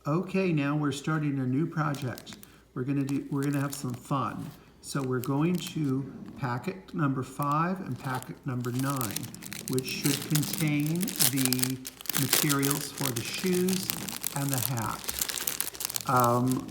Okay, now we're starting a new project. We're gonna have some fun. So we're going to packet number 5 and packet number 9, which should contain the materials for the shoes and the hat.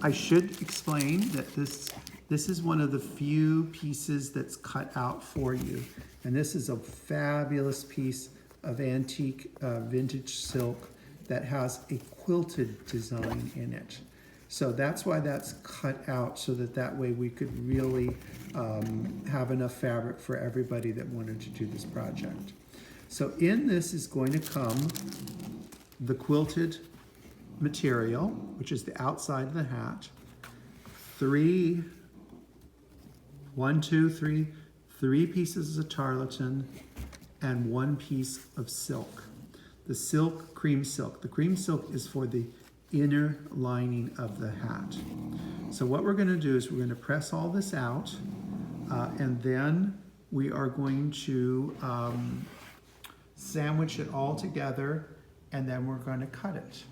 I should explain that this is one of the few pieces that's cut out for you. And this is a fabulous piece of antique vintage silk that has a quilted design in it. So that's why that's cut out, so that way we could really have enough fabric for everybody that wanted to do this project. So in this is going to come the quilted material, which is the outside of the hat, three pieces of tarlatan, and 1 piece of silk. The silk, cream silk. The cream silk is for the inner lining of the hat. So what we're going to do is we're going to press all this out, and then we are going to sandwich it all together, and then we're going to cut it.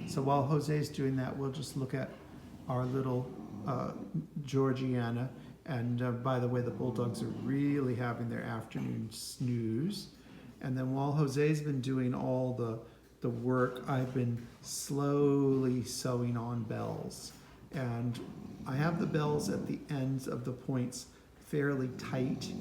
So while Jose's doing that, we'll just look at our little Georgiana. And by the way, the bulldogs are really having their afternoon snooze. And then while Jose's been doing all the work, I've been slowly sewing on bells. And I have the bells at the ends of the points fairly tight.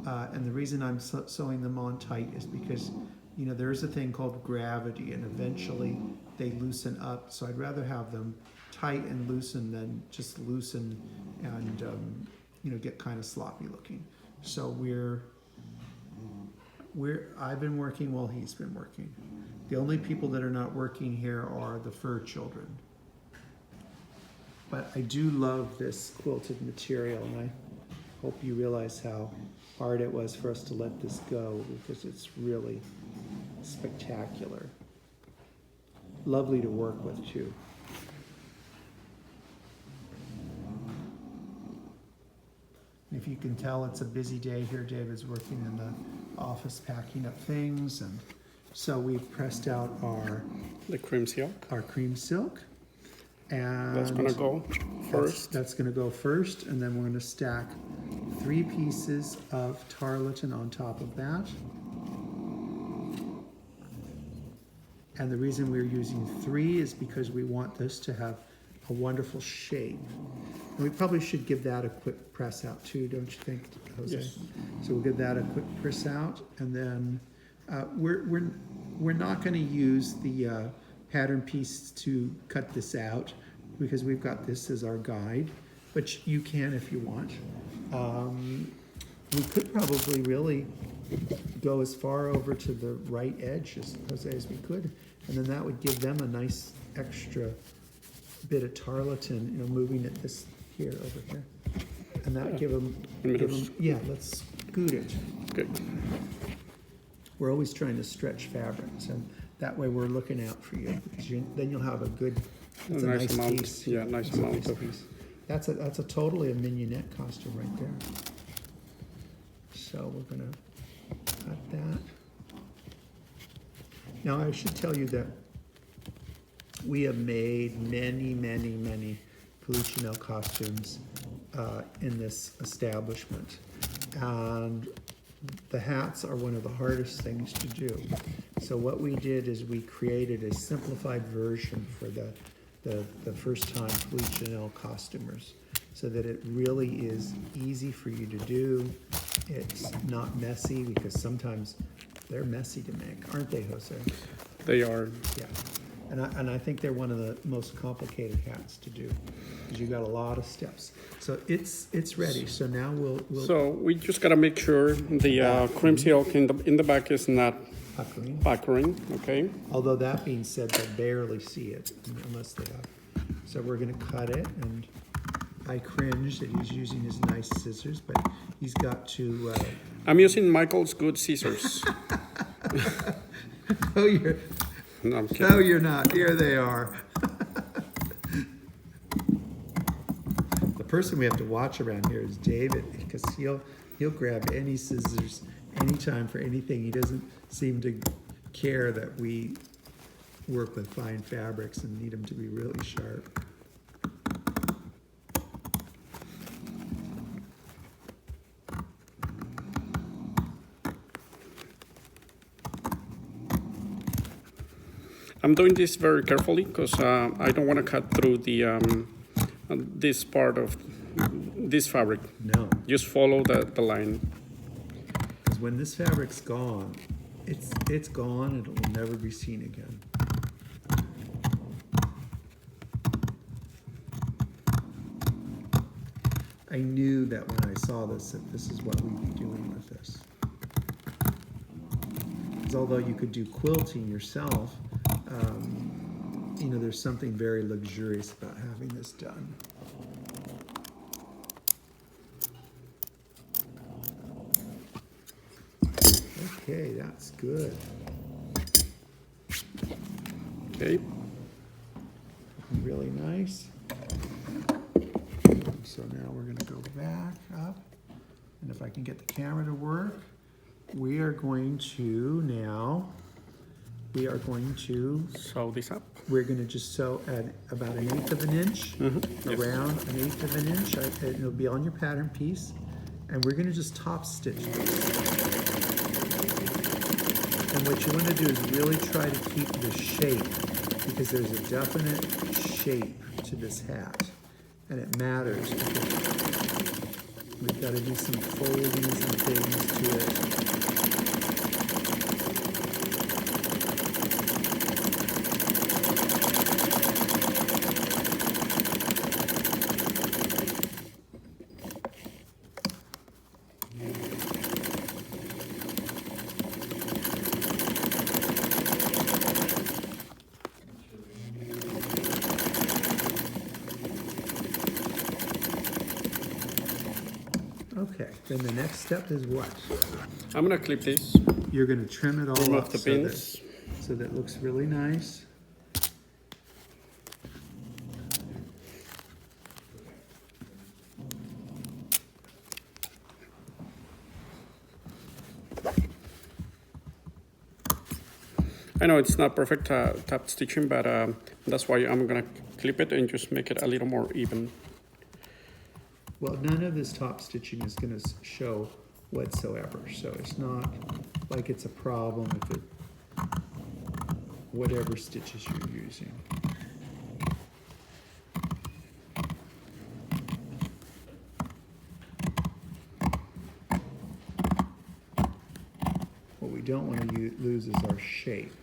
And the reason I'm sewing them on tight is because, you know, there's a thing called gravity, and eventually they loosen up. So I'd rather have them tight and loosen than just loosen and, you know, get kind of sloppy looking. So I've been working while he's been working. The only people that are not working here are the fur children. But I do love this quilted material, and I hope you realize how hard it was for us to let this go, because it's really spectacular. Lovely to work with too. If you can tell, it's a busy day here. David's working in the office packing up things, and so we've pressed out the cream silk. Our cream silk, and that's gonna go first. That's gonna go first, and then we're gonna stack 3 pieces of tarlatan on top of that. And the reason we're using 3 is because we want this to have a wonderful shape. And we probably should give that a quick press out too, don't you think, Jose? Yes. So we'll give that a quick press out, and then we're not going to use the pattern piece to cut this out, because we've got this as our guide, but you can if you want. We could probably really go as far over to the right edge as we could, and then that would give them a nice extra bit of tarlatan, you know, moving it this here over here, and that would give them, yeah, let's scoot it. Good. We're always trying to stretch fabrics, and that way we're looking out for you, because then you'll have a good, it's a nice amount piece. yeah, nice amount of piece. That's a totally a mignonette costume right there. So we're gonna cut that. Now I should tell you that we have made many Polichinelle costumes in this establishment, and the hats are one of the hardest things to do. So what we did is we created a simplified version for the first-time Polichinelle costumers, so that it really is easy for you to do. It's not messy, because sometimes they're messy to make, aren't they, Jose? They are. Yeah. And I think they're one of the most complicated hats to do, because you got a lot of steps. So it's ready. So now we'll. So we just gotta make sure the cream silk in the back is not puckering. Okay. Although that being said, they barely see it unless they have. So we're gonna cut it, and I cringe that he's using his nice scissors, but he's got to. I'm using Michael's good scissors. Oh, you're. No, I'm kidding. No, you're not. Here they are. The person we have to watch around here is David, because he'll grab any scissors anytime for anything. He doesn't seem to care that we work with fine fabrics and need them to be really sharp. I'm doing this very carefully because I don't want to cut through the this part of this fabric. No, Just follow the line. because when this fabric's gone, it's gone and it will never be seen again. I knew that when I saw this, that this is what we'd be doing with this. Because although you could do quilting yourself, you know, there's something very luxurious about having this done. Okay, that's good. Okay. Really nice. So now we're going to go back up, and if I can get the camera to work, we are going to Sew this up. we're going to just sew at about 1/8 of an inch, Yes. around 1/8 of an inch. It'll be on your pattern piece, and we're going to just top stitch this. And what you want to do is really try to keep the shape, because there's a definite shape to this hat, and it matters because we've got to do some foldings and things to it. Okay, then the next step is what? I'm gonna clip this. You're going to trim it all Remove up the so that, pins. so that it looks really nice. I know it's not perfect top stitching, but that's why I'm gonna clip it and just make it a little more even. Well, none of this top stitching is going to show whatsoever, so it's not like it's a problem if it, whatever stitches you're using. What we don't want to lose is our shape.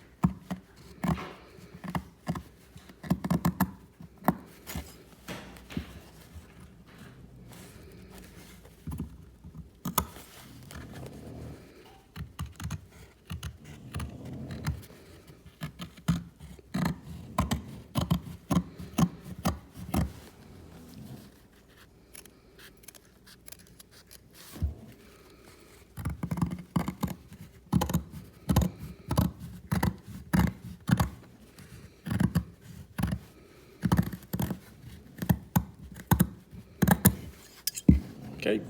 Okay.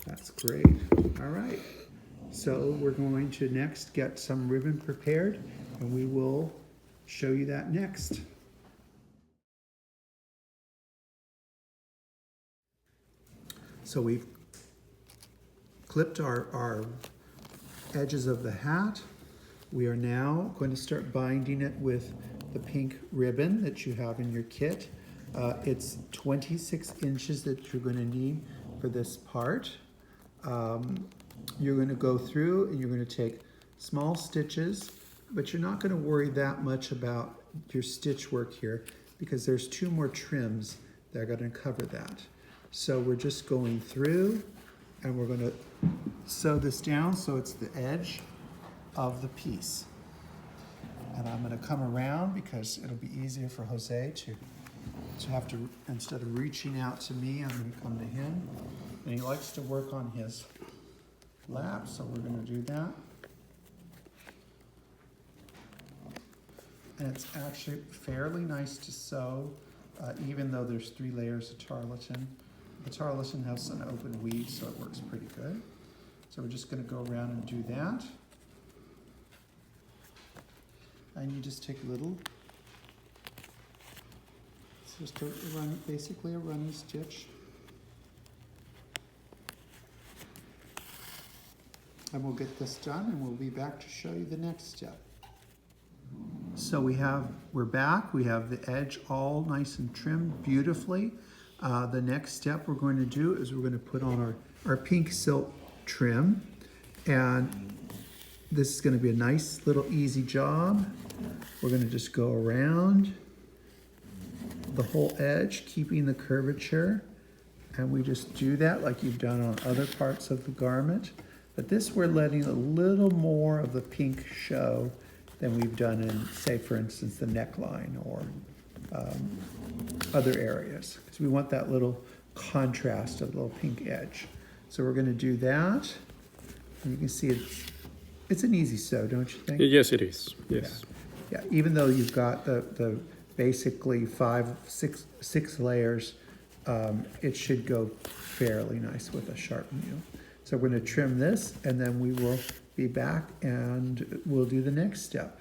That's great. All right. So we're going to next get some ribbon prepared, and we will show you that next. So we've clipped our edges of the hat. We are now going to start binding it with the pink ribbon that you have in your kit. It's 26 inches that you're going to need for this part. You're going to go through and you're going to take small stitches, but you're not going to worry that much about your stitch work here because there's 2 more trims that are going to cover that. So we're just going through and we're going to sew this down so it's the edge of the piece. And I'm going to come around because it'll be easier for Jose to have to, instead of reaching out to me, I'm going to come to him. And he likes to work on his lap, so we're going to do that. And it's actually fairly nice to sew, even though there's 3 layers of tarlatan. The tarlatan has an open weave, so it works pretty good. So we're just going to go around and do that. and you just take a little, it's just a run, basically a running stitch. And we'll get this done and we'll be back to show you the next step. So we're back, we have the edge all nice and trimmed beautifully. The next step we're going to do is we're going to put on our pink silk trim, and this is going to be a nice little easy job. We're going to just go around the whole edge, keeping the curvature, and we just do that like you've done on other parts of the garment. But this we're letting a little more of the pink show than we've done in, say, for instance, the neckline or other areas, because we want that little contrast of the little pink edge. So we're going to do that. And you can see it's an easy sew, don't you think? Yes, it is. Yes. Yeah, even though you've got the basically six layers, it should go fairly nice with a sharp needle. So we're going to trim this, and then we will be back and we'll do the next step.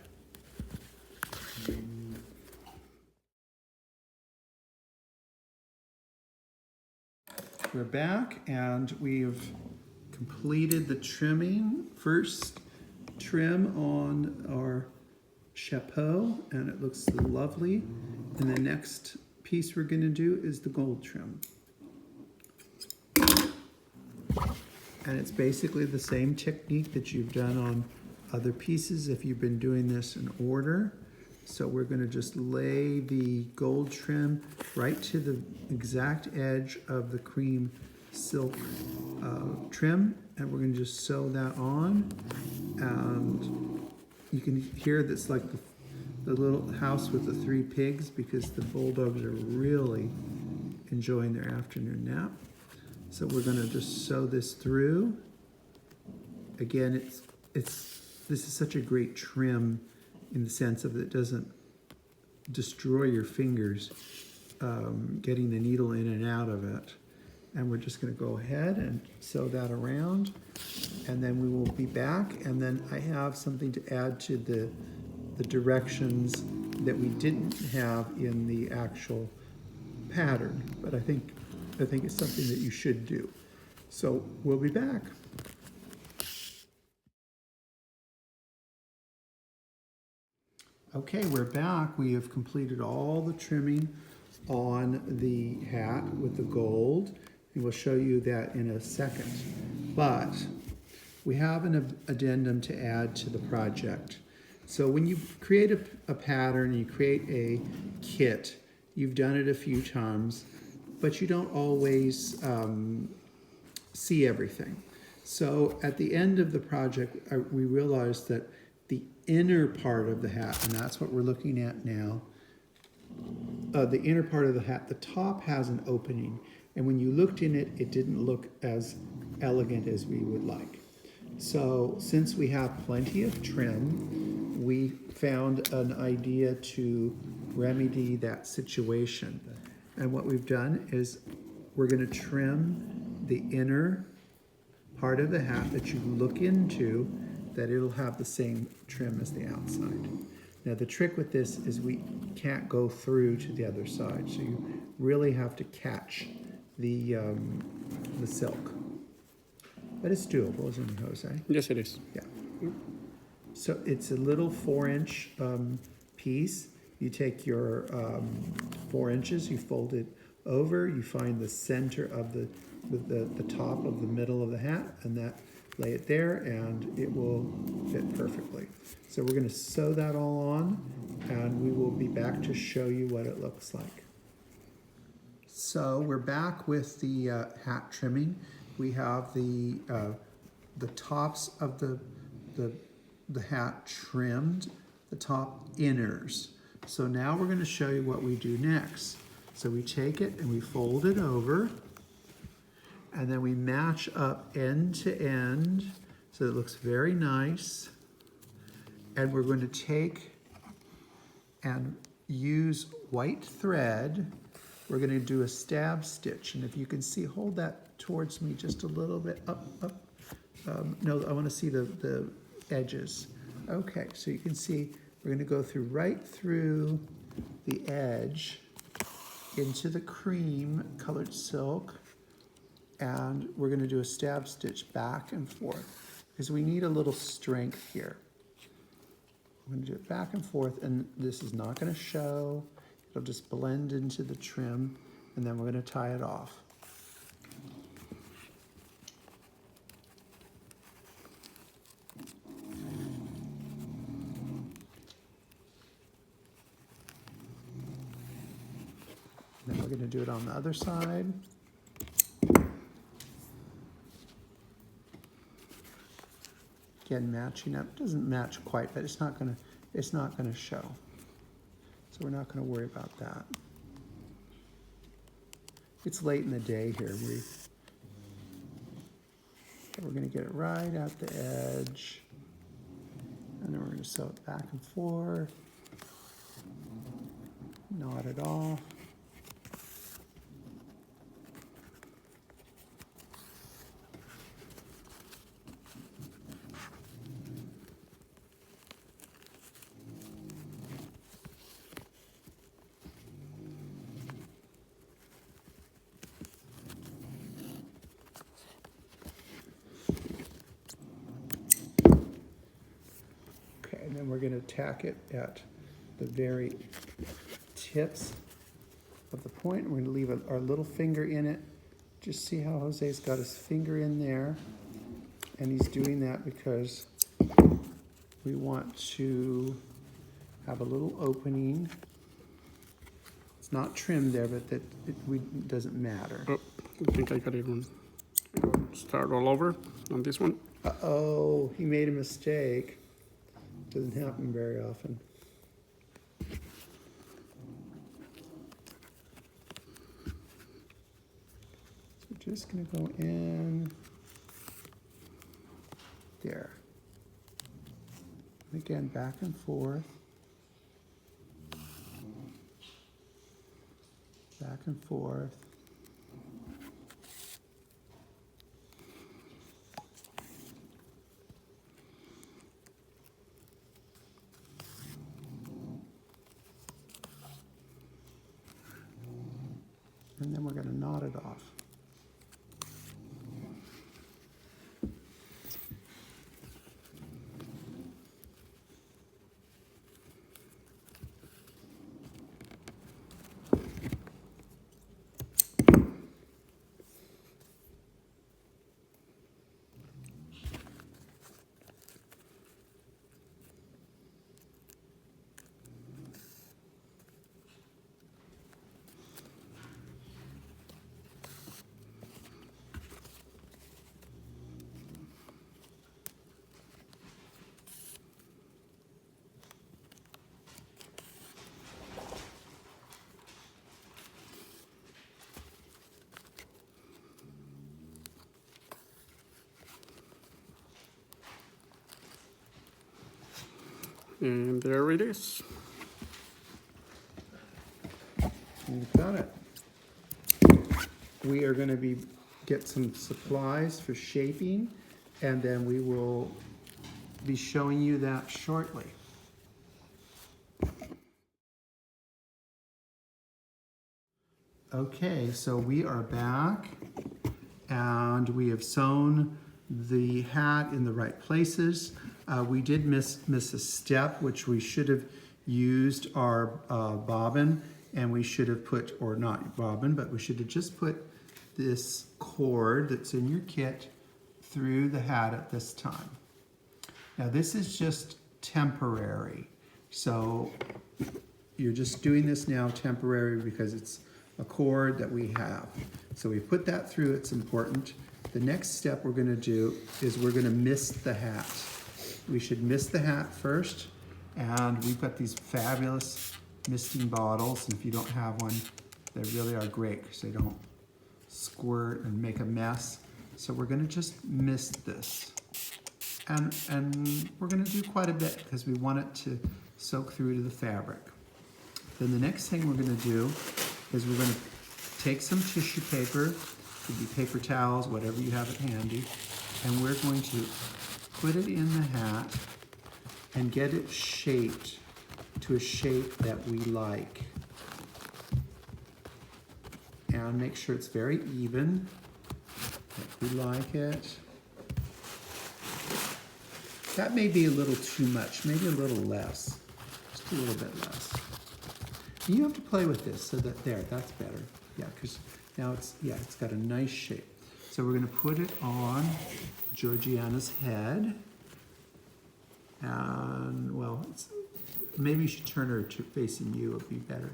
We're back and we've completed the trimming. First trim on our chapeau, and it looks lovely. And the next piece we're going to do is the gold trim. And it's basically the same technique that you've done on other pieces if you've been doing this in order. So we're going to just lay the gold trim right to the exact edge of the cream silk trim, and we're going to just sew that on. And you can hear that's like the little house with the 3 pigs, because the bulldogs are really enjoying their afternoon nap. So we're going to just sew this through. Again, this is such a great trim in the sense of it doesn't destroy your fingers getting the needle in and out of it. And we're just going to go ahead and sew that around, and then we will be back. And then I have something to add to the directions that we didn't have in the actual pattern, but I think it's something that you should do. So we'll be back. Okay, we're back. We have completed all the trimming on the hat with the gold, and we'll show you that in a second. But we have an addendum to add to the project. So when you create a pattern, you create a kit, you've done it a few times, but you don't always see everything. So at the end of the project, we realized that the inner part of the hat, and that's what we're looking at now, the inner part of the hat, the top has an opening, and when you looked in it, it didn't look as elegant as we would like. So since we have plenty of trim, we found an idea to remedy that situation. And what we've done is we're going to trim the inner part of the hat that you look into, that it'll have the same trim as the outside. Now the trick with this is we can't go through to the other side, so you really have to catch the silk. But it's doable, isn't it, Jose? Yes, it is. Yeah. So it's a little 4-inch piece. You take your 4 inches, you fold it over, you find the center of the top of the middle of the hat, and that lay it there, and it will fit perfectly. So we're going to sew that all on, and we will be back to show you what it looks like. So we're back with the hat trimming. We have the tops of the hat trimmed, the top inners. So now we're going to show you what we do next. So we take it and we fold it over, and then we match up end to end so it looks very nice. And we're going to take and use white thread. We're going to do a stab stitch, and if you can see, hold that towards me just a little bit, up. No, I want to see the edges. Okay, so you can see We're gonna go through right through the edge into the cream colored silk, and we're gonna do a stab stitch back and forth because we need a little strength here. I'm gonna do it back and forth, and this is not gonna show. It'll just blend into the trim, and then we're gonna tie it off. Then we're going to do it on the other side. Again, matching up. Doesn't match quite, but it's not going to show. So we're not going to worry about that. It's late in the day here. We're going to get it right at the edge. And then we're going to sew it back and forth. Knot it off. And then we're going to tack it at the very tips of the point. We're going to leave our little finger in it. Just see how Jose's got his finger in there. And he's doing that because we want to have a little opening. It's not trimmed there, but it doesn't matter. Oh, I think I got it wrong. Start all over on this one. Uh-oh, he made a mistake. Doesn't happen very often. So we're just going to go in there. And again, back and forth. Back and forth. And then we're going to knot it off. And there it is. You've got it. We are going to get some supplies for shaping, and then we will be showing you that shortly. Okay, so we are back, and we have sewn the hat in the right places. We did miss a step, which we should have used our bobbin, and we should have put, or not bobbin, but we should have just put this cord that's in your kit through the hat at this time. Now this is just temporary, so you're just doing this now temporary because it's a cord that we have. So we put that through, it's important. The next step we're gonna do is we're gonna mist the hat. We should mist the hat first, and we've got these fabulous misting bottles, and if you don't have one, they really are great because they don't squirt and make a mess. So we're gonna just mist this. And we're gonna do quite a bit because we want it to soak through to the fabric. Then the next thing we're gonna do is we're gonna take some tissue paper, could be paper towels, whatever you have at handy, and we're going to put it in the hat and get it shaped to a shape that we like. And make sure it's very even, like we like it. That may be a little too much, maybe a little less, just a little bit less. You have to play with this so that, that's better. Yeah, because now it's got a nice shape. So we're gonna put it on Georgiana's head. And, well, maybe you should turn her to facing you, it'd be better.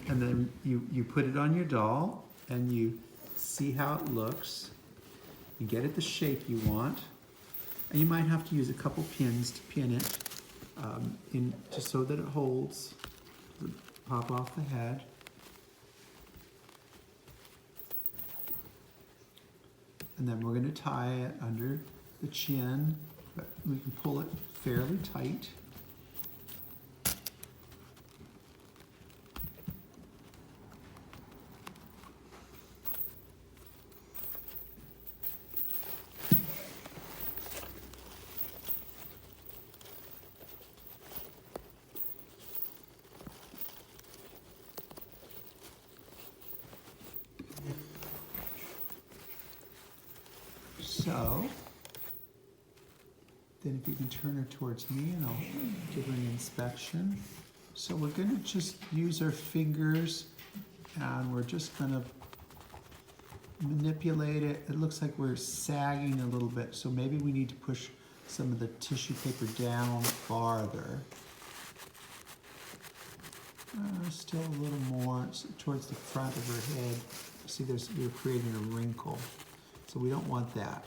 and then you put it on your doll and you see how it looks. You get it the shape you want. And you might have to use a couple pins to pin it just so that it holds. Pop off the head. And then we're going to tie it under the chin, but we can pull it fairly tight. So, then if you can turn her towards me and I'll give her an inspection. So we're gonna just use our fingers and we're just gonna manipulate it. It looks like we're sagging a little bit, so maybe we need to push some of the tissue paper down farther. Still a little more towards the front of her head. See, we're creating a wrinkle. So we don't want that.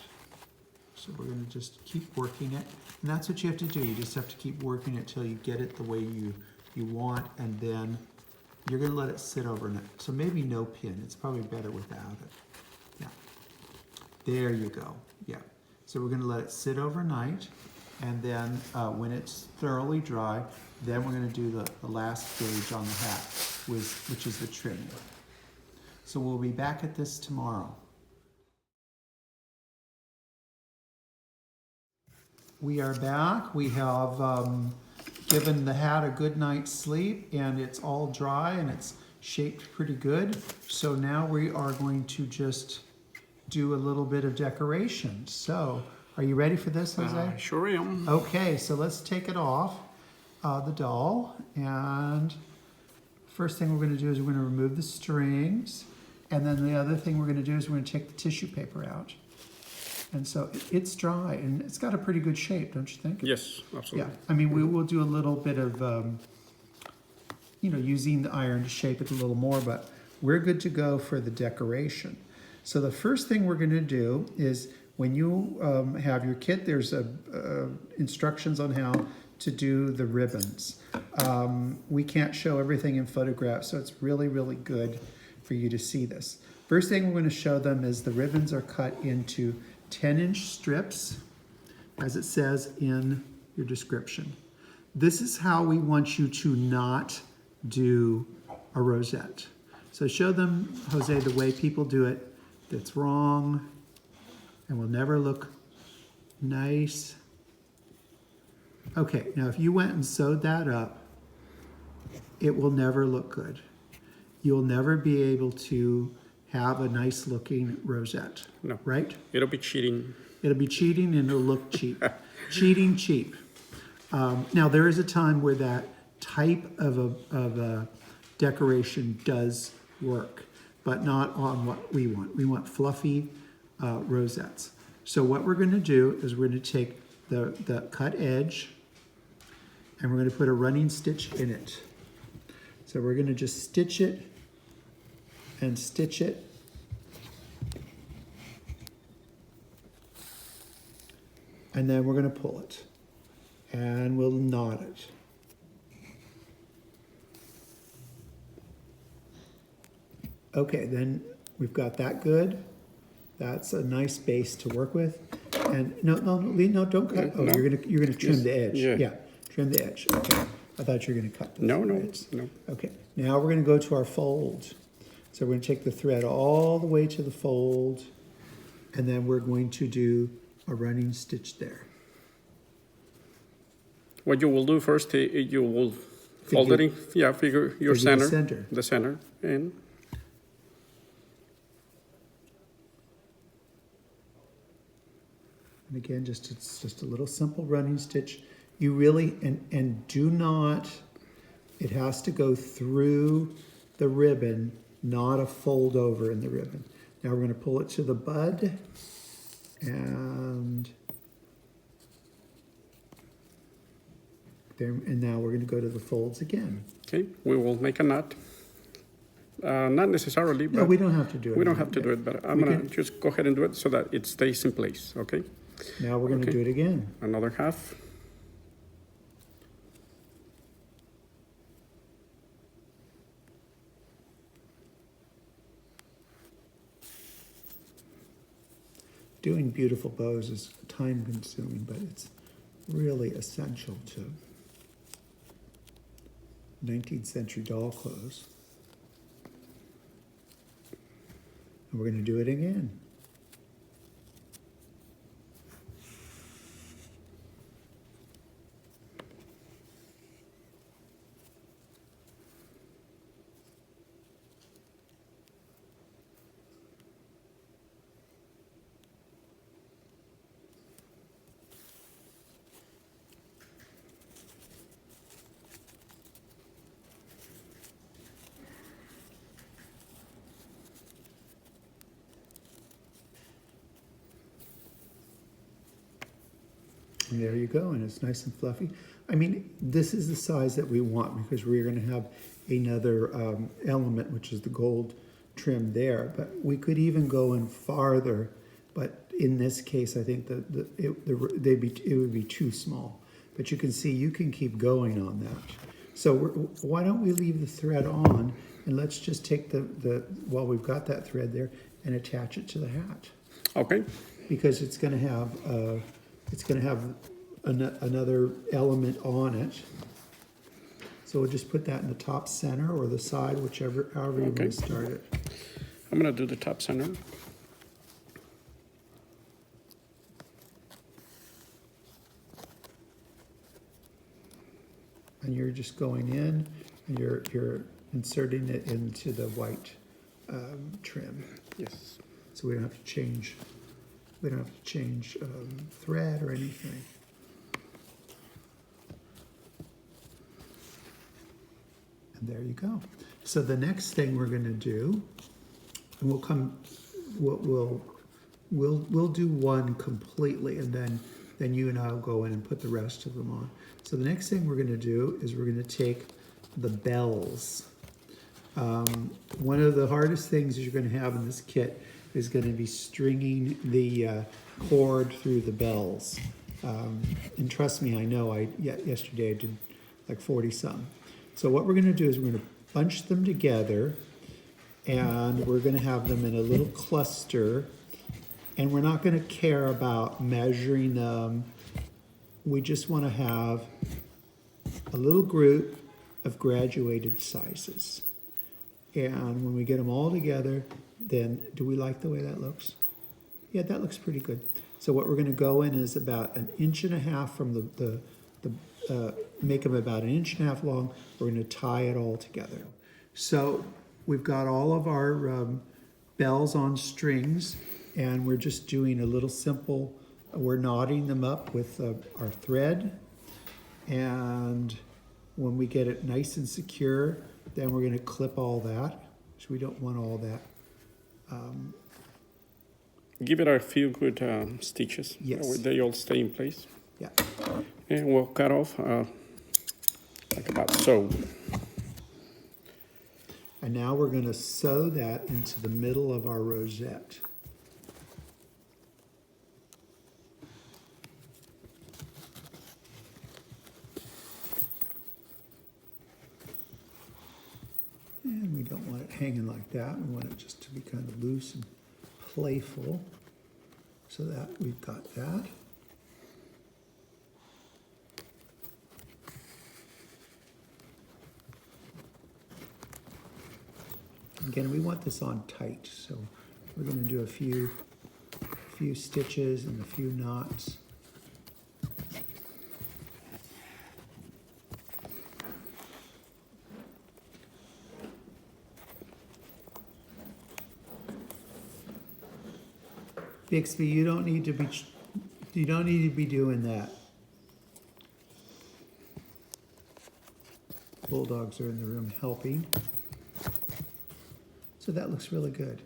So we're gonna just keep working it. And that's what you have to do. You just have to keep working it till you get it the way you want, and then you're gonna let it sit overnight. So maybe no pin, it's probably better without it. Yeah, there you go, yeah. So we're gonna let it sit overnight, and then when it's thoroughly dry, then we're gonna do the last stage on the hat, which is the trimming. So we'll be back at this tomorrow. We are back. We have given the hat a good night's sleep, and it's all dry and it's shaped pretty good. So now we are going to just do a little bit of decoration. So are you ready for this, Jose? Sure am. Okay, so let's take it off the doll, and first thing we're going to do is we're going to remove the strings, and then the other thing we're going to do is we're going to take the tissue paper out. And so it's dry, and it's got a pretty good shape, don't you think? Yes, absolutely. Yeah, I mean, we will do a little bit of, using the iron to shape it a little more, but we're good to go for the decoration. So the first thing we're gonna do is when you have your kit, there's instructions on how to do the ribbons. We can't show everything in photographs, so it's really, really good for you to see this. First thing we're gonna show them is the ribbons are cut into 10-inch strips, as it says in your description. This is how we want you to not do a rosette. So show them, Jose, the way people do it that's wrong and will never look nice. Okay, now if you went and sewed that up, it will never look good. You'll never be able to have a nice looking rosette. No. Right? It'll be cheating. It'll be cheating and it'll look cheap. Cheating cheap. Now there is a time where that type of a decoration does work, but not on what we want. We want fluffy rosettes. So what we're going to do is we're going to take the cut edge and we're going to put a running stitch in it. So we're going to just stitch it and stitch it. And then we're going to pull it. And we'll knot it. Okay, then we've got that good. That's a nice base to work with. And no, don't cut. Oh, No. you're gonna trim the edge. Yeah. Trim the edge. Okay. I thought you were gonna cut those No. threads. No. Okay. Now we're gonna go to our fold. So we're gonna take the thread all the way to the fold, and then we're going to do a running stitch there. what you will do first, you will fold it in, figure your Figure the center, and And again, it's just a little simple running stitch. You really, and do not, it has to go through the ribbon, not a fold over in the ribbon. Now we're going to pull it to the bud, and there, and now we're going to go to the folds again. okay, we will make a knot. Not necessarily, but No, we don't have to do it. we don't have to do it, but I'm gonna just go ahead and do it so that it stays in place, okay? Now we're going to Okay. do it again. Another half. Doing beautiful bows is time consuming, but it's really essential to 19th century doll clothes. And we're going to do it again. And there you go, and it's nice and fluffy. I mean, this is the size that we want because we're going to have another element, which is the gold trim there. But we could even go in farther, but in this case, I think that it would be too small. But you can see you can keep going on that. So why don't we leave the thread on, and let's just take while we've got that thread there, and attach it to the hat. Okay, Because it's going to have another element on it. So we'll just put that in the top center or the side, however you want to start it. I'm gonna do the top center. And you're just going in, and you're inserting it into the white trim. Yes. So we don't have to change. We don't have to change thread or anything. And there you go. So the next thing we're going to do, and we'll do one completely, and then you and I will go in and put the rest of them on. So the next thing we're going to do is we're going to take the bells. One of the hardest things you're going to have in this kit is going to be stringing the cord through the bells. And trust me, I know, yesterday I did like 40 some. So what we're going to do is we're going to bunch them together, and we're going to have them in a little cluster, and we're not going to care about measuring them. We just want to have a little group of graduated sizes. And when we get them all together, then do we like the way that looks? Yeah, that looks pretty good. So what we're going to go in is about 1.5 inches from make them about 1.5 inches long. We're going to tie it all together. So we've got all of our bells on strings, and we're just doing a little simple, we're knotting them up with our thread. And when we get it nice and secure, then we're going to clip all that. So we don't want all that. Give it a few good stitches. Yes. They all stay in place. Yeah. And we'll cut off like about so. And now we're going to sew that into the middle of our rosette. And we don't want it hanging like that. We want it just to be kind of loose and playful. So that we've got that. Again, we want this on tight, so we're going to do a few stitches and a few knots. Bixby, you don't need to be doing that. Bulldogs are in the room helping. So that looks really good.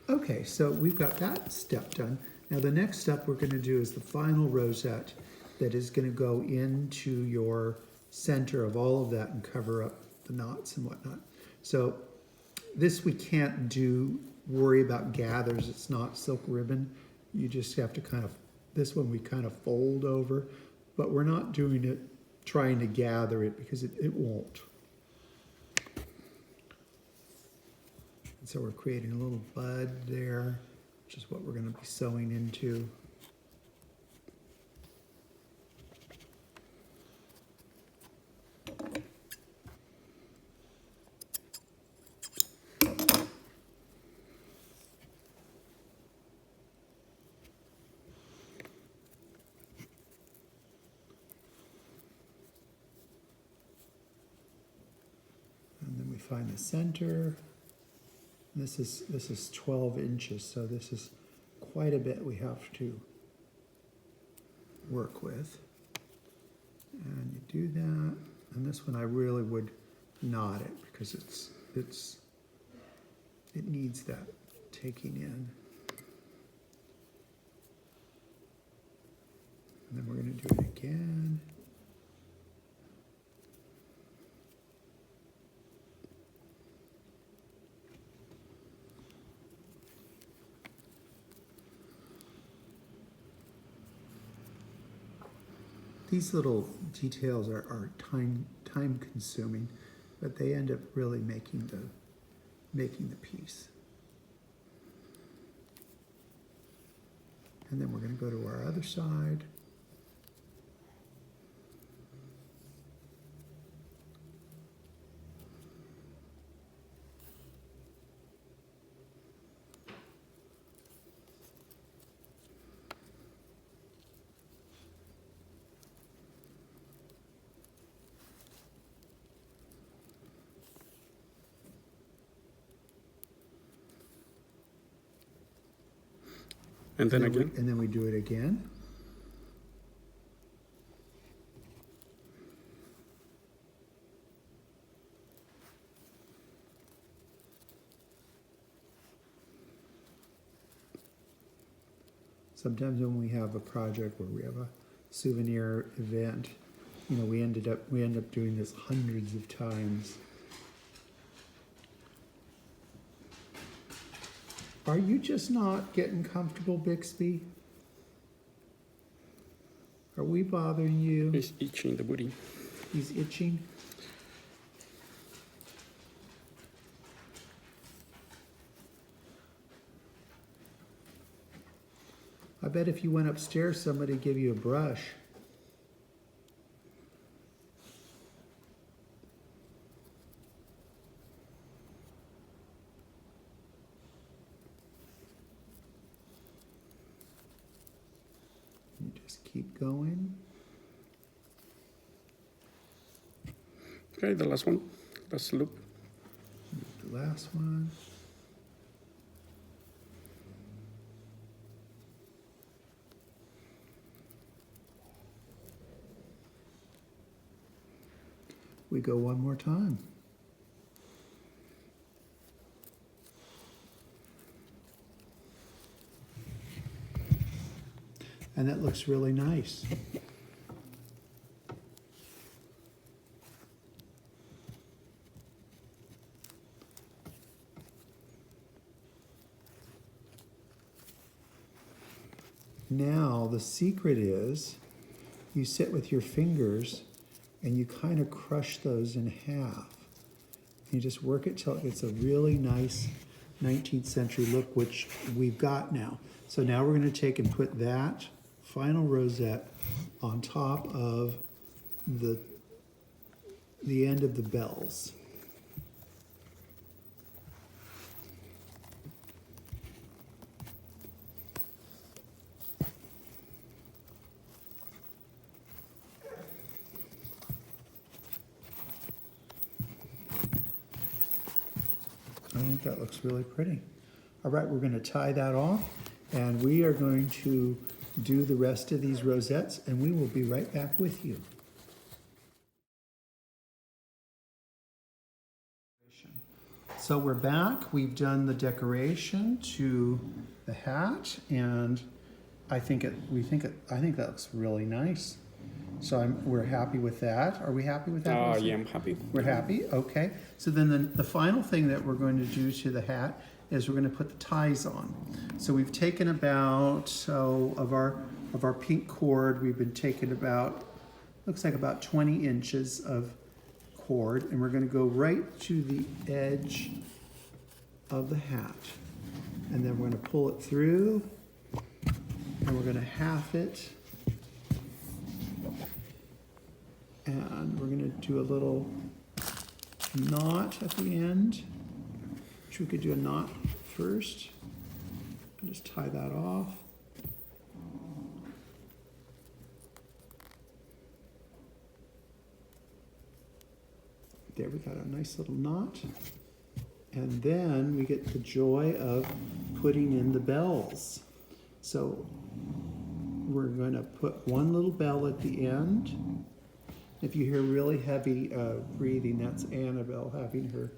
Okay, so we've got that step done. Now the next step we're gonna do is the final rosette that is gonna go into your center of all of that and cover up the knots and whatnot. So this we can't worry about gathers, it's not silk ribbon. You just have to this one we kind of fold over, but we're not doing it, trying to gather it because it won't. And so we're creating a little bud there, which is what we're going to be sewing into. And then we find the center. This is 12 inches, so this is quite a bit we have to work with. And you do that, and this one I really would knot it because it needs that taking in. And then we're going to do it again. These little details are time consuming, but they end up really making the piece. And then we're going to go to our other side. And then again? And then we do it again. Sometimes when we have a project where we have a souvenir event, you know, we end up doing this hundreds of times. Are you just not getting comfortable, Bixby? Are we bothering you? He's itching the booty. He's itching? I bet if you went upstairs, somebody'd give you a brush. You just keep going. Okay, the last one. Last loop. The last one. We go one more time. And that looks really nice. Now the secret is you sit with your fingers and you kind of crush those in half. You just work it till it's a really nice 19th century look, which we've got now. So now we're going to take and put that final rosette on top of the end of the bells. I think that looks really pretty. All right, we're going to tie that off, And we are going to do the rest of these rosettes, and we will be right back with you. So we're back. We've done the decoration to the hat, and I think that looks really nice. So we're happy with that. Are we happy with that? Yeah, I'm happy. We're happy. Okay. So then the final thing that we're going to do to the hat is we're going to put the ties on. So we've taken about of our pink cord. We've been taking about, looks like about 20 inches of cord, and we're going to go right to the edge of the hat, and then we're going to pull it through, and we're going to half it, and we're going to do a little knot at the end, which we could do a knot first and just tie that off. There, we got a nice little knot. And then we get the joy of putting in the bells. So we're going to put one little bell at the end. If you hear really heavy breathing, that's Annabelle having her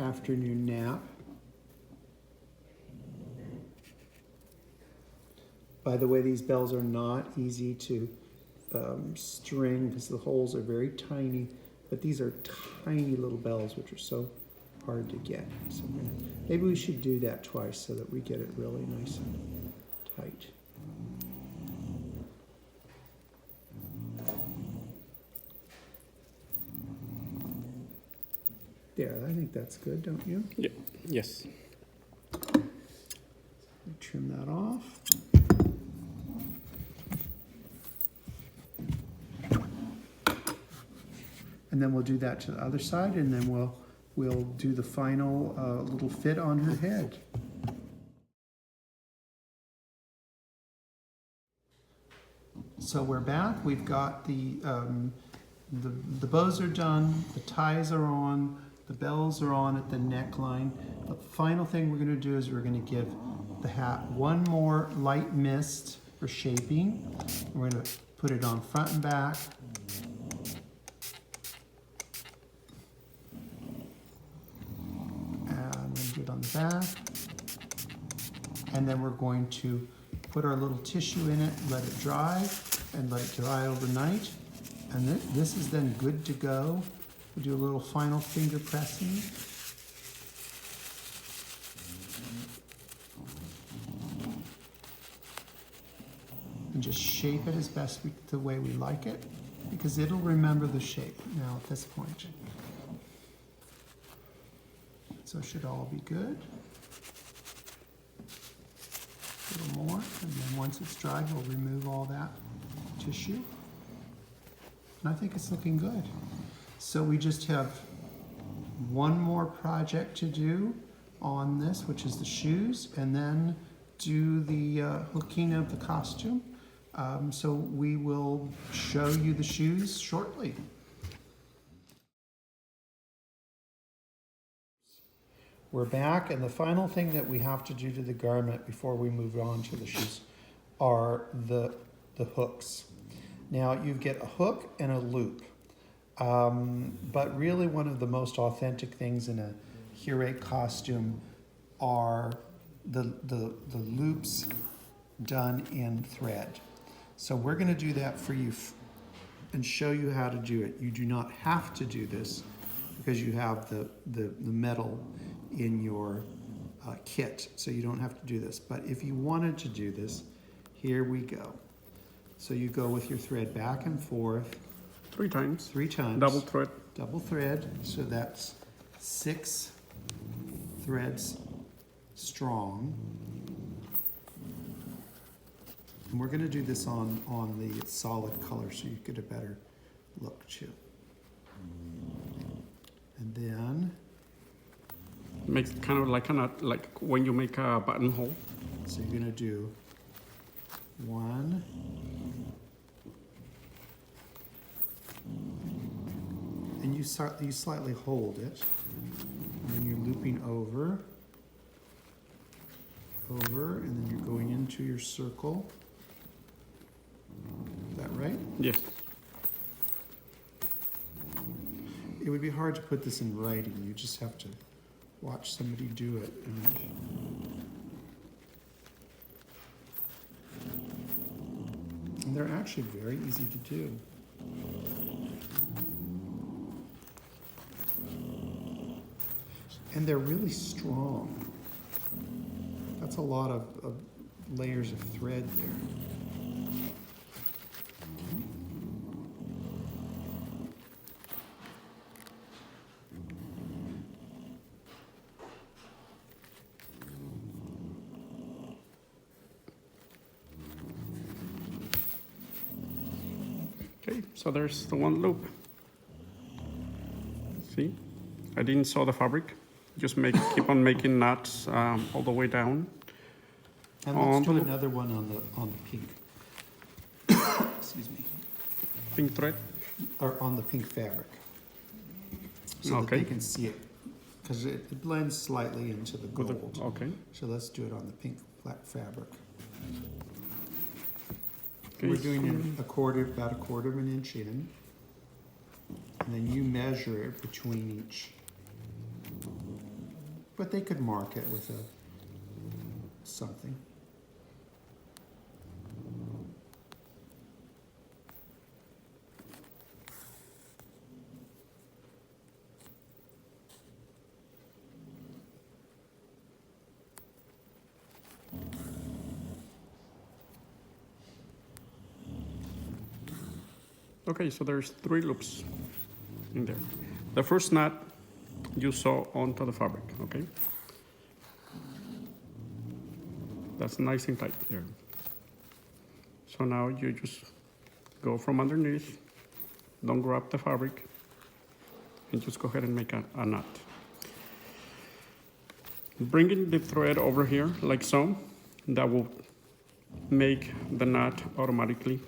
afternoon nap. By the way, these bells are not easy to string because the holes are very tiny. But these are tiny little bells, which are so hard to get. So maybe we should do that twice so that we get it really nice and tight. There, I think that's good, don't you? Yeah. Yes. Trim that off. And then we'll do that to the other side, and then we'll do the final little fit on her head. So we're back. We've got the bows are done, the ties are on, the bells are on at the neckline. The final thing we're going to do is we're going to give the hat one more light mist for shaping. We're going to put it on front and back. On the back, and then we're going to put our little tissue in it, let it dry, and let it dry overnight, and this is then good to go. We'll do a little final finger pressing. And just shape it as best the way we like it, because it'll remember the shape now at this point. So it should all be good. A little more, and then once it's dried, we'll remove all that tissue. And I think it's looking good. So we just have one more project to do on this, which is the shoes, and then do the hooking of the costume. So we will show you the shoes shortly. We're back, and the final thing that we have to do to the garment before we move on to the shoes are the hooks. Now you get a hook and a loop, but really one of the most authentic things in a Hire costume are the loops done in thread. So we're going to do that for you and show you how to do it. You do not have to do this because you have the metal in your kit, so you don't have to do this. But if you wanted to do this, here we go. So you go with your thread back and forth. 3 times. 3 times. Double thread. Double thread, so that's 6 threads strong. And we're gonna do this on the solid color so you get a better look too. And then Makes it kind of like like when you make a buttonhole. so you're gonna do 1, and you slightly hold it, and then you're looping over, over, and then you're going into your circle. Is that right? Yes. It would be hard to put this in writing. You just have to watch somebody do it. And they're actually very easy to do. And they're really strong. That's a lot of layers of thread there. Okay, so there's the one loop. See, I didn't sew the fabric. Just keep on making knots all the way down. And let's do another one on the pink. Excuse me. Pink thread. Or on the pink fabric. So that they can see it. Because it blends slightly into the gold. Okay. So let's do it on the pink black fabric. Okay. We're doing about a quarter of an inch in. And then you measure it between each. But they could mark it with something. Okay, so there's 3 loops in there. The first knot you sew onto the fabric, okay? That's nice and tight there. So now you just go from underneath, don't grab the fabric, and just go ahead and make a knot. Bringing the thread over here, like so, that will make the knot automatically.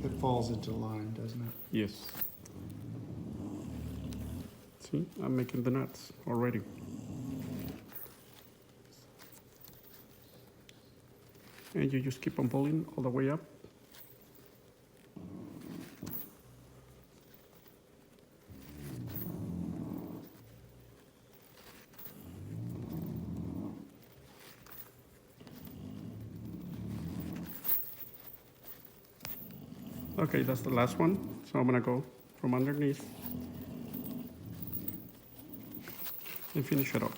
It falls into line, doesn't it? Yes. See, I'm making the knots already. And you just keep on pulling all the way up. Okay, that's the last one. So I'm gonna go from underneath and finish it off.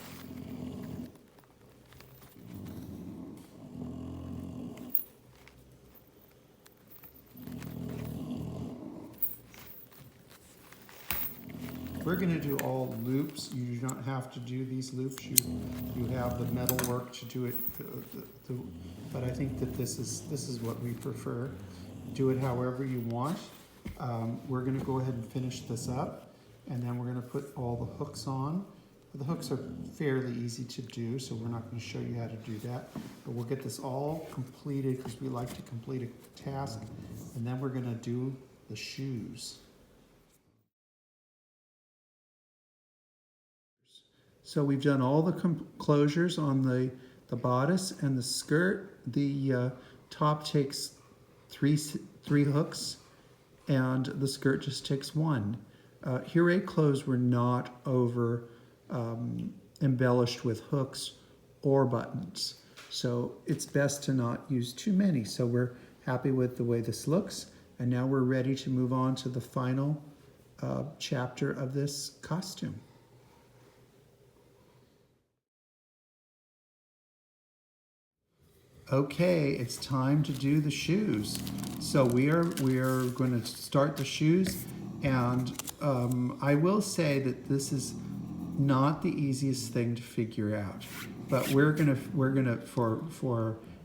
We're going to do all loops. You do not have to do these loops. You have the metal work to do it. But I think that this is what we prefer. Do it however you want. We're going to go ahead and finish this up, and then we're going to put all the hooks on. The hooks are fairly easy to do, so we're not going to show you how to do that. But we'll get this all completed because we like to complete a task, and then we're going to do the shoes. So we've done all the closures on the bodice and the skirt. The top takes three hooks, and the skirt just takes 1. Here clothes were not over embellished with hooks or buttons, so it's best to not use too many. So we're happy with the way this looks, and now we're ready to move on to the final chapter of this costume. Okay, it's time to do the shoes. So we are going to start the shoes, and I will say that this is not the easiest thing to figure out. But it's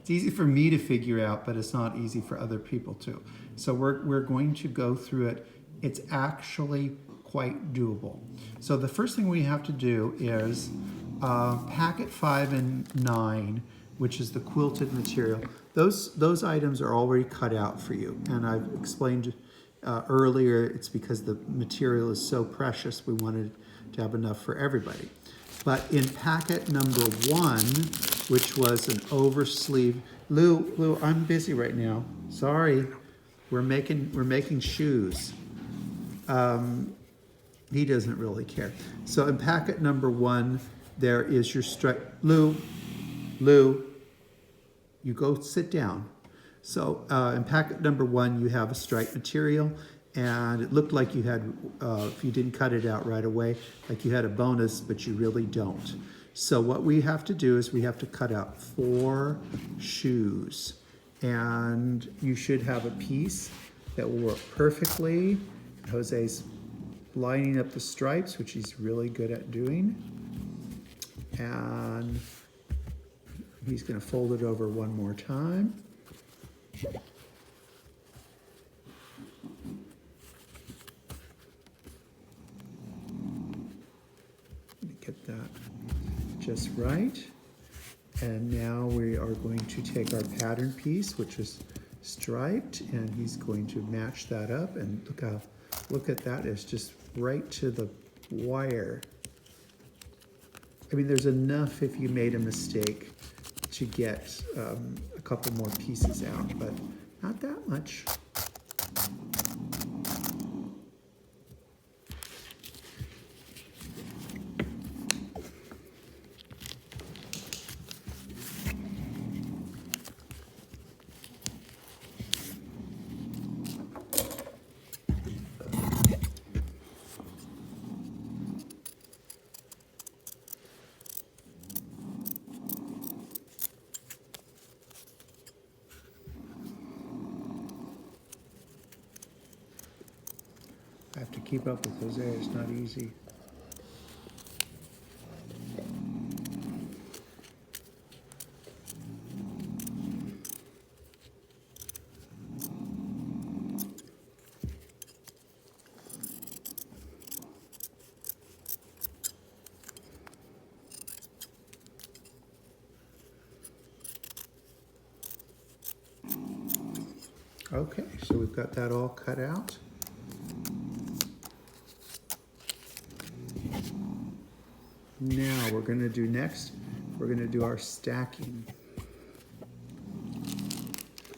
easy for me to figure out, but it's not easy for other people too. So we're going to go through it. It's actually quite doable. So the first thing we have to do is packet 5 and 9. Which is the quilted material. Those items are already cut out for you, and I've explained earlier it's because the material is so precious we wanted to have enough for everybody. But in packet number 1, which was an oversleeve, Lou, I'm busy right now. Sorry, we're making shoes. He doesn't really care. So in packet number 1, there is your stripe. Lou, you go sit down. So in packet number 1, you have a stripe material, and it looked like you had, if you didn't cut it out right away, like you had a bonus, but you really don't. So what we have to do is we have to cut out 4 shoes, and you should have a piece that will work perfectly. Jose's lining up the stripes, which he's really good at doing, and he's going to fold it over one more time. Get that just right. And now we are going to take our pattern piece, which is striped, and he's going to match that up. And look at that, it's just right to the wire. I mean, there's enough if you made a mistake to get a couple more pieces out, but not that much. I have to keep up with Jose, it's not easy. Okay, so we've got that all cut out. Now we're going to do next, we're going to do our stacking.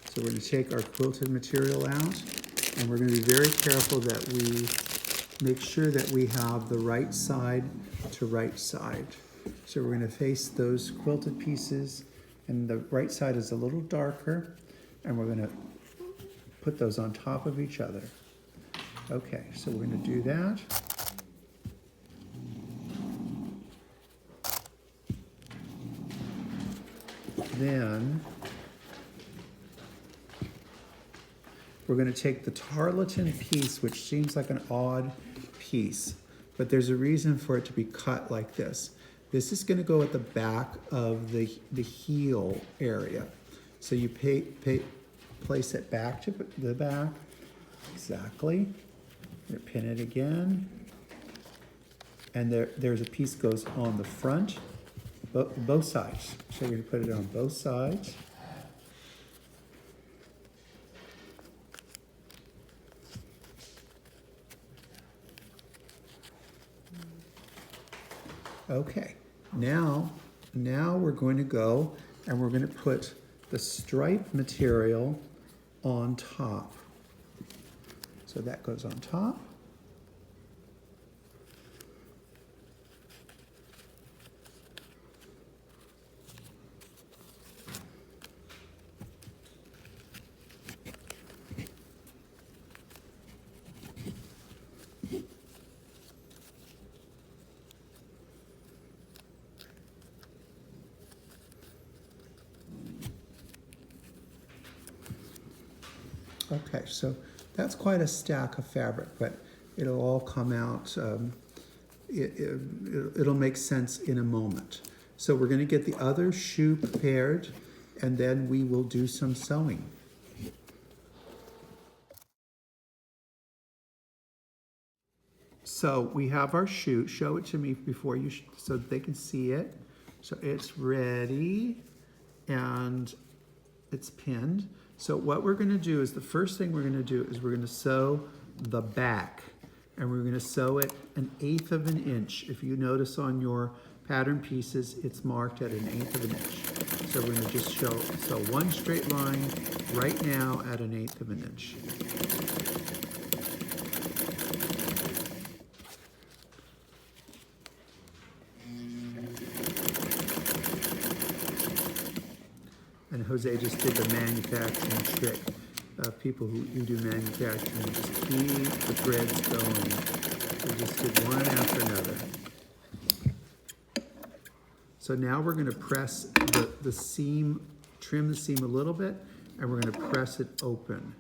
So we're going to take our quilted material out, and we're going to be very careful that we make sure that we have the right side to right side. So we're going to face those quilted pieces, and the right side is a little darker, and we're going to put those on top of each other. Okay, so we're going to do that. Then we're going to take the tarlatan piece, which seems like an odd piece, but there's a reason for it to be cut like this. This is going to go at the back of the heel area. So you place it back to the back, exactly. Pin it again, and there's a piece goes on the front. Both sides. So we're going to put it on both sides. Okay, now we're going to go and we're going to put the stripe material on top. So that goes on top. Okay, so that's quite a stack of fabric, but it'll all come out, it'll make sense in a moment. So we're going to get the other shoe prepared, and then we will do some sewing. So we have our shoe. Show it to me before you, so that they can see it. So it's ready, and it's pinned. So what we're going to do is, the first thing we're going to do is we're going to sew the back, and we're going to sew it 1/8 of an inch. If you notice on your pattern pieces, it's marked at 1/8 of an inch. So we're gonna just show, so one straight line right now at 1/8 of an inch. And Jose just did the manufacturing trick. People who do manufacturing just keep the threads going. We just did one after another. So now we're gonna press the seam, trim the seam a little bit, and we're gonna press it open.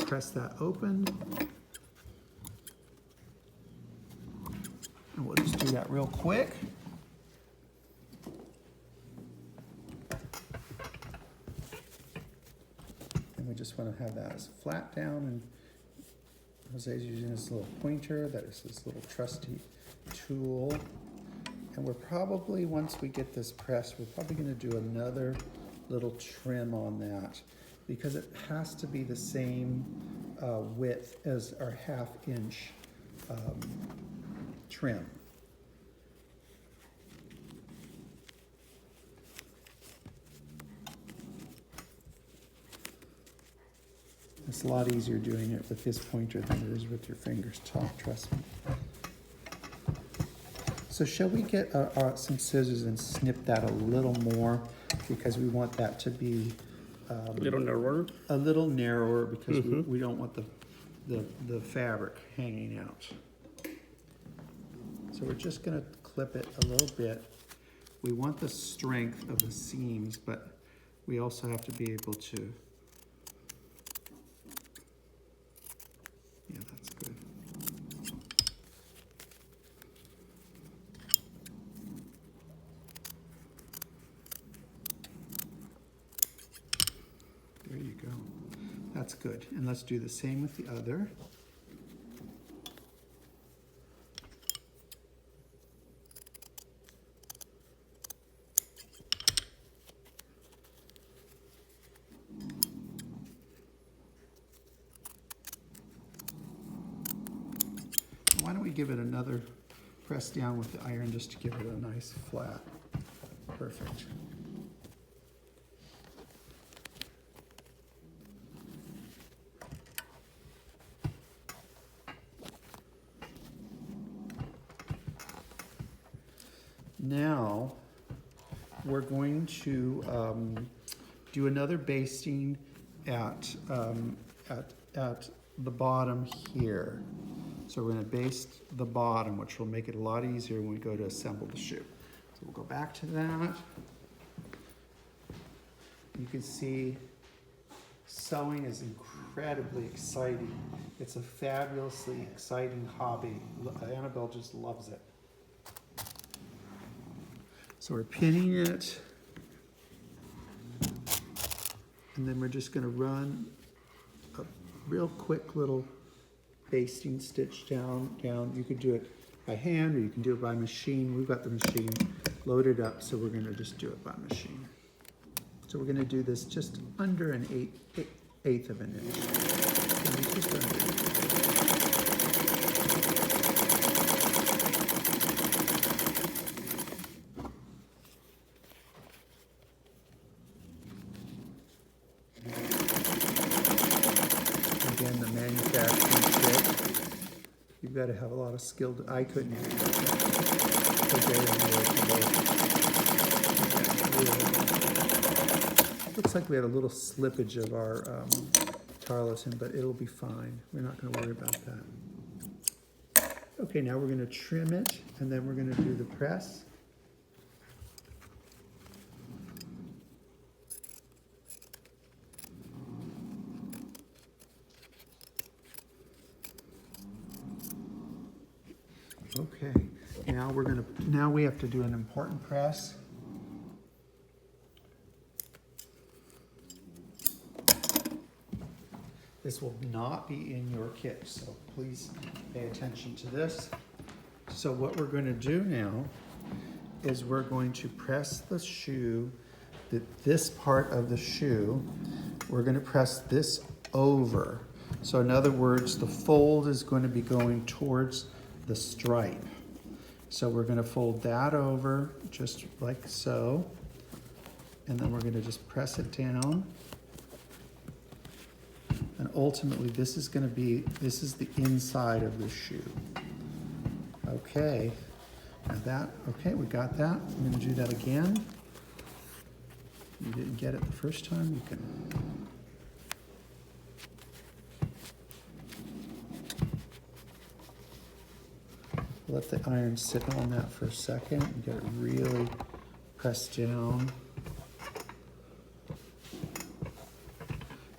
Press that open. And we'll just do that real quick. And we just want to have that as flat down, and Jose's using this little pointer, that is his little trusty tool. And we're probably, once we get this pressed, we're probably going to do another little trim on that, because it has to be the same width as our 1/2 inch trim. It's a lot easier doing it with this pointer than it is with your fingers, trust me. So shall we get some scissors and snip that a little more, because we want that to be A little narrower. a little narrower, because we don't want the fabric hanging out. So we're just gonna clip it a little bit. We want the strength of the seams, but we also have to be able to, yeah, that's good. There you go. That's good. And let's do the same with the other. Why don't we give it another press down with the iron just to give it a nice flat. Perfect. Now we're going to do another basting at the bottom here. So we're going to baste the bottom, which will make it a lot easier when we go to assemble the shoe. So we'll go back to that. You can see sewing is incredibly exciting. It's a fabulously exciting hobby. Annabelle just loves it. So we're pinning it, and then we're just going to run a real quick little basting stitch down. You could do it by hand, or you can do it by machine. We've got the machine loaded up, so we're going to just do it by machine. So we're going to do this just under an eighth of an inch. Just under. Again, the manufacturing trick. You've got to have a lot of skill. I couldn't do that. Looks like we had a little slippage of our tarlatan, but it'll be fine. We're not going to worry about that. Okay, now we're going to trim it, and then we're going to do the press. Okay, now we have to do an important press. This will not be in your kit, so please pay attention to this. So what we're going to do now is we're going to press the shoe, this part of the shoe, we're going to press this over. So in other words, the fold is going to be going towards the stripe. So we're going to fold that over just like so. And then we're going to just press it down. And ultimately this is going to be, this is the inside of the shoe. Okay. Now that, okay, we got that. I'm going to do that again. You didn't get it the first time, you can. Let the iron sit on that for a second and get it really pressed down.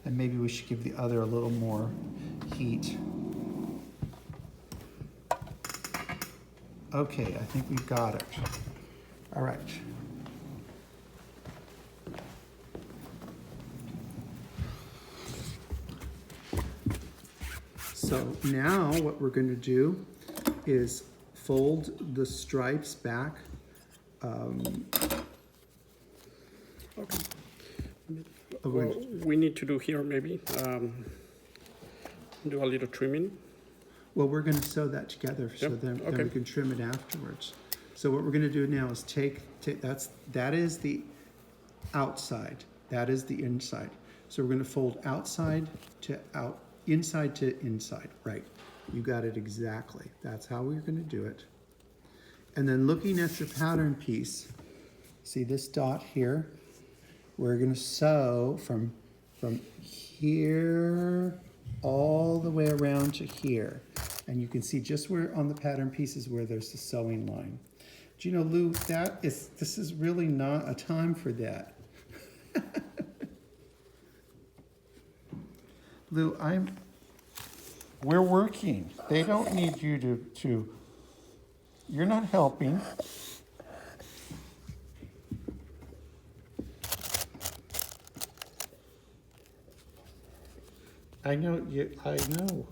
And maybe we should give the other a little more heat. Okay, I think we've got it. All right. So now what we're going to do is fold the stripes back. Okay. Well, we need to do here maybe do a little trimming. Well, we're going to sew that together so Yep. then Okay. we can trim it afterwards. So what we're going to do now is that is the outside. That is the inside. So we're going to fold outside to out, inside to inside. Right. You got it exactly. That's how we're going to do it. And then looking at your pattern piece, see this dot here? We're going to sew from here all the way around to here. And you can see just where on the pattern piece is where there's the sewing line. Do you know, Lou, this is really not a time for that. Lou, we're working. They don't need you to you're not helping. I know.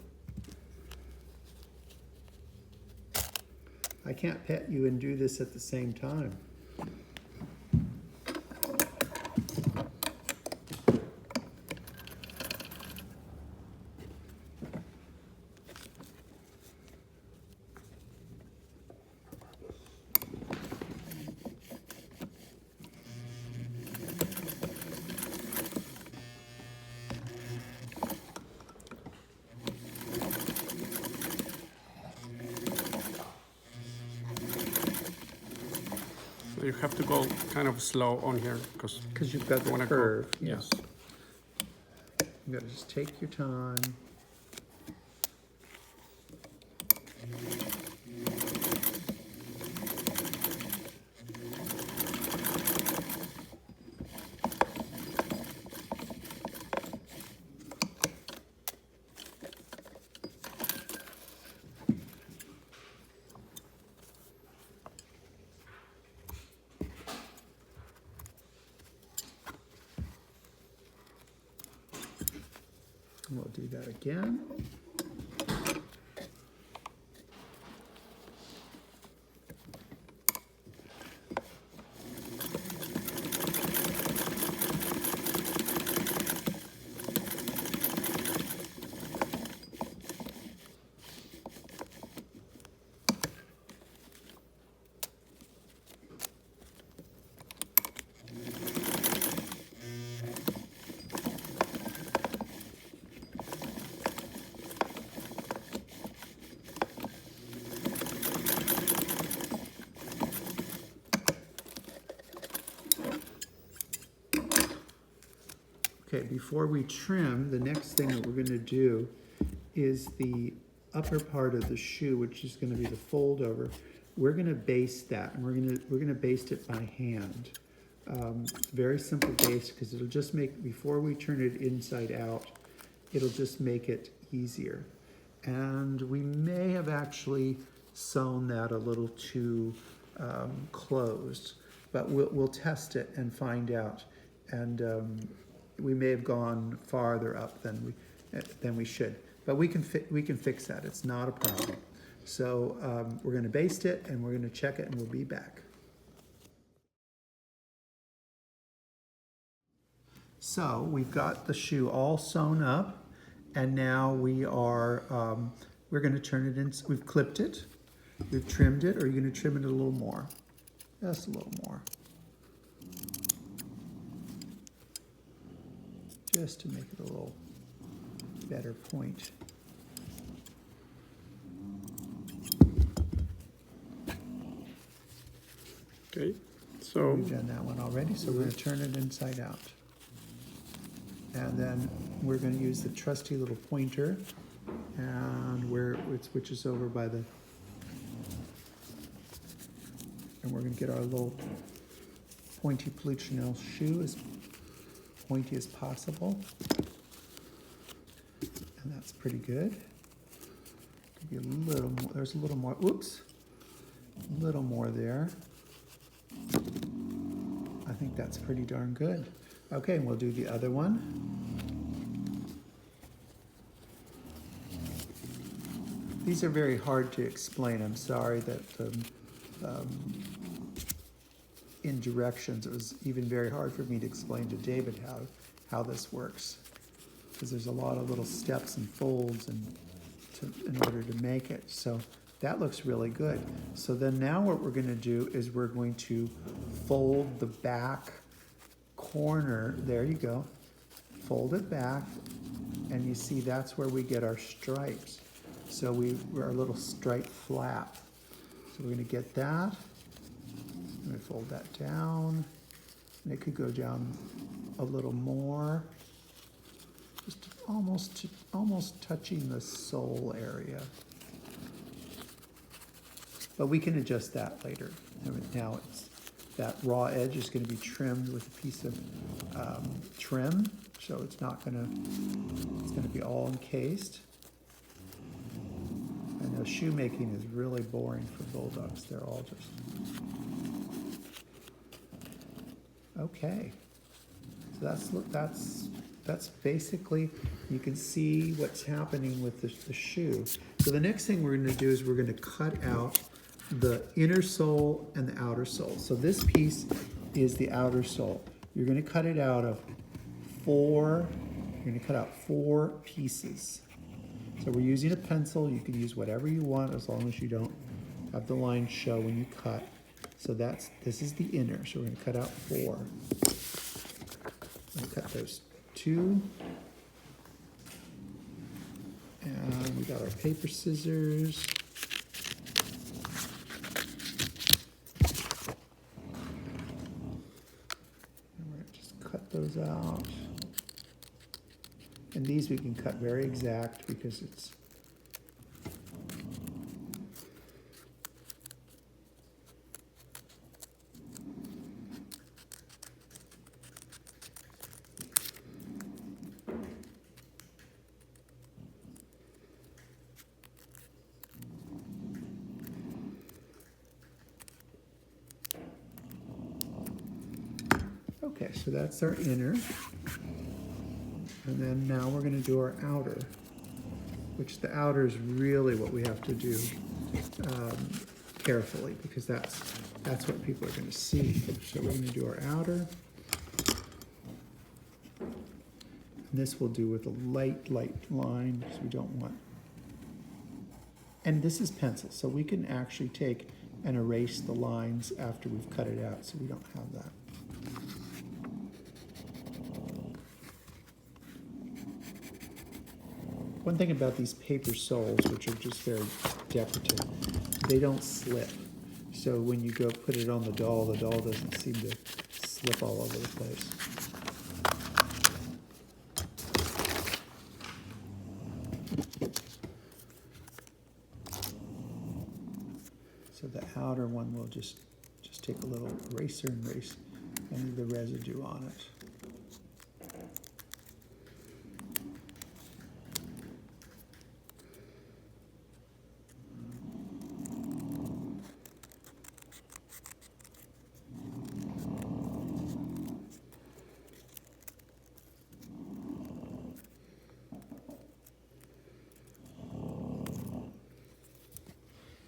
I can't pet you and do this at the same time. You have to go kind of slow on here because You've got the wanna curve. go, yes. You gotta just take your time. We'll do that again. Okay, before we trim, the next thing that we're going to do is the upper part of the shoe, which is going to be the fold over. We're going to baste that, and we're going to baste it by hand. Very simple baste because it'll just make, before we turn it inside out, it'll just make it easier. And we may have actually sewn that a little too closed, but we'll test it and find out. And we may have gone farther up than we should, but we can fix that. It's not a problem. So we're going to baste it and we're going to check it and we'll be back. So we've got the shoe all sewn up And now we are, we're gonna turn it in, we've clipped it, we've trimmed it, or you're gonna trim it a little more? Just a little more. Just to make it a little better point. Okay, so We've done that one already, so we're gonna turn it inside out. And then we're gonna use the trusty little pointer, and where it switches over by the, and we're gonna get our little pointy Polichinelle shoe as pointy as possible. And that's pretty good. Could be a little more, there's a little more, oops, a little more there. I think that's pretty darn good. Okay, and we'll do the other one. These are very hard to explain. I'm sorry that in directions, it was even very hard for me to explain to David how this works. Because there's a lot of little steps and folds in order to make it. So that looks really good. So then now what we're gonna do is we're going to fold the back corner, there you go, fold it back, and you see that's where we get our stripes. So our little stripe flap. So we're gonna get that, I'm gonna fold that down, and it could go down a little more, just almost touching the sole area. But we can adjust that later. Now that raw edge is going to be trimmed with a piece of trim, so it's going to be all encased. I know shoemaking is really boring for bulldogs. They're all just okay. So that's basically, you can see what's happening with the shoe. So the next thing we're going to do is we're going to cut out the inner sole and the outer sole. So this piece is the outer sole. You're going to cut it out of you're going to cut out 4 pieces. So we're using a pencil. You can use whatever you want as long as you don't have the line show when you cut. So this is the inner. So we're going to cut out 4. We'll cut those 2. And we got our paper scissors. Those out. And these we can cut very exact because it's okay, so that's our inner. And then now we're going to do our outer, which the outer is really what we have to do carefully because that's what people are going to see. So we're going to do our outer. And this we'll do with a light line because we don't want. And this is pencil, so we can actually take and erase the lines after we've cut it out, so we don't have that. One thing about these paper soles, which are just very decorative, they don't slip. So when you go put it on the doll doesn't seem to slip all over the place. So the outer one will just take a little eraser and erase any of the residue on it.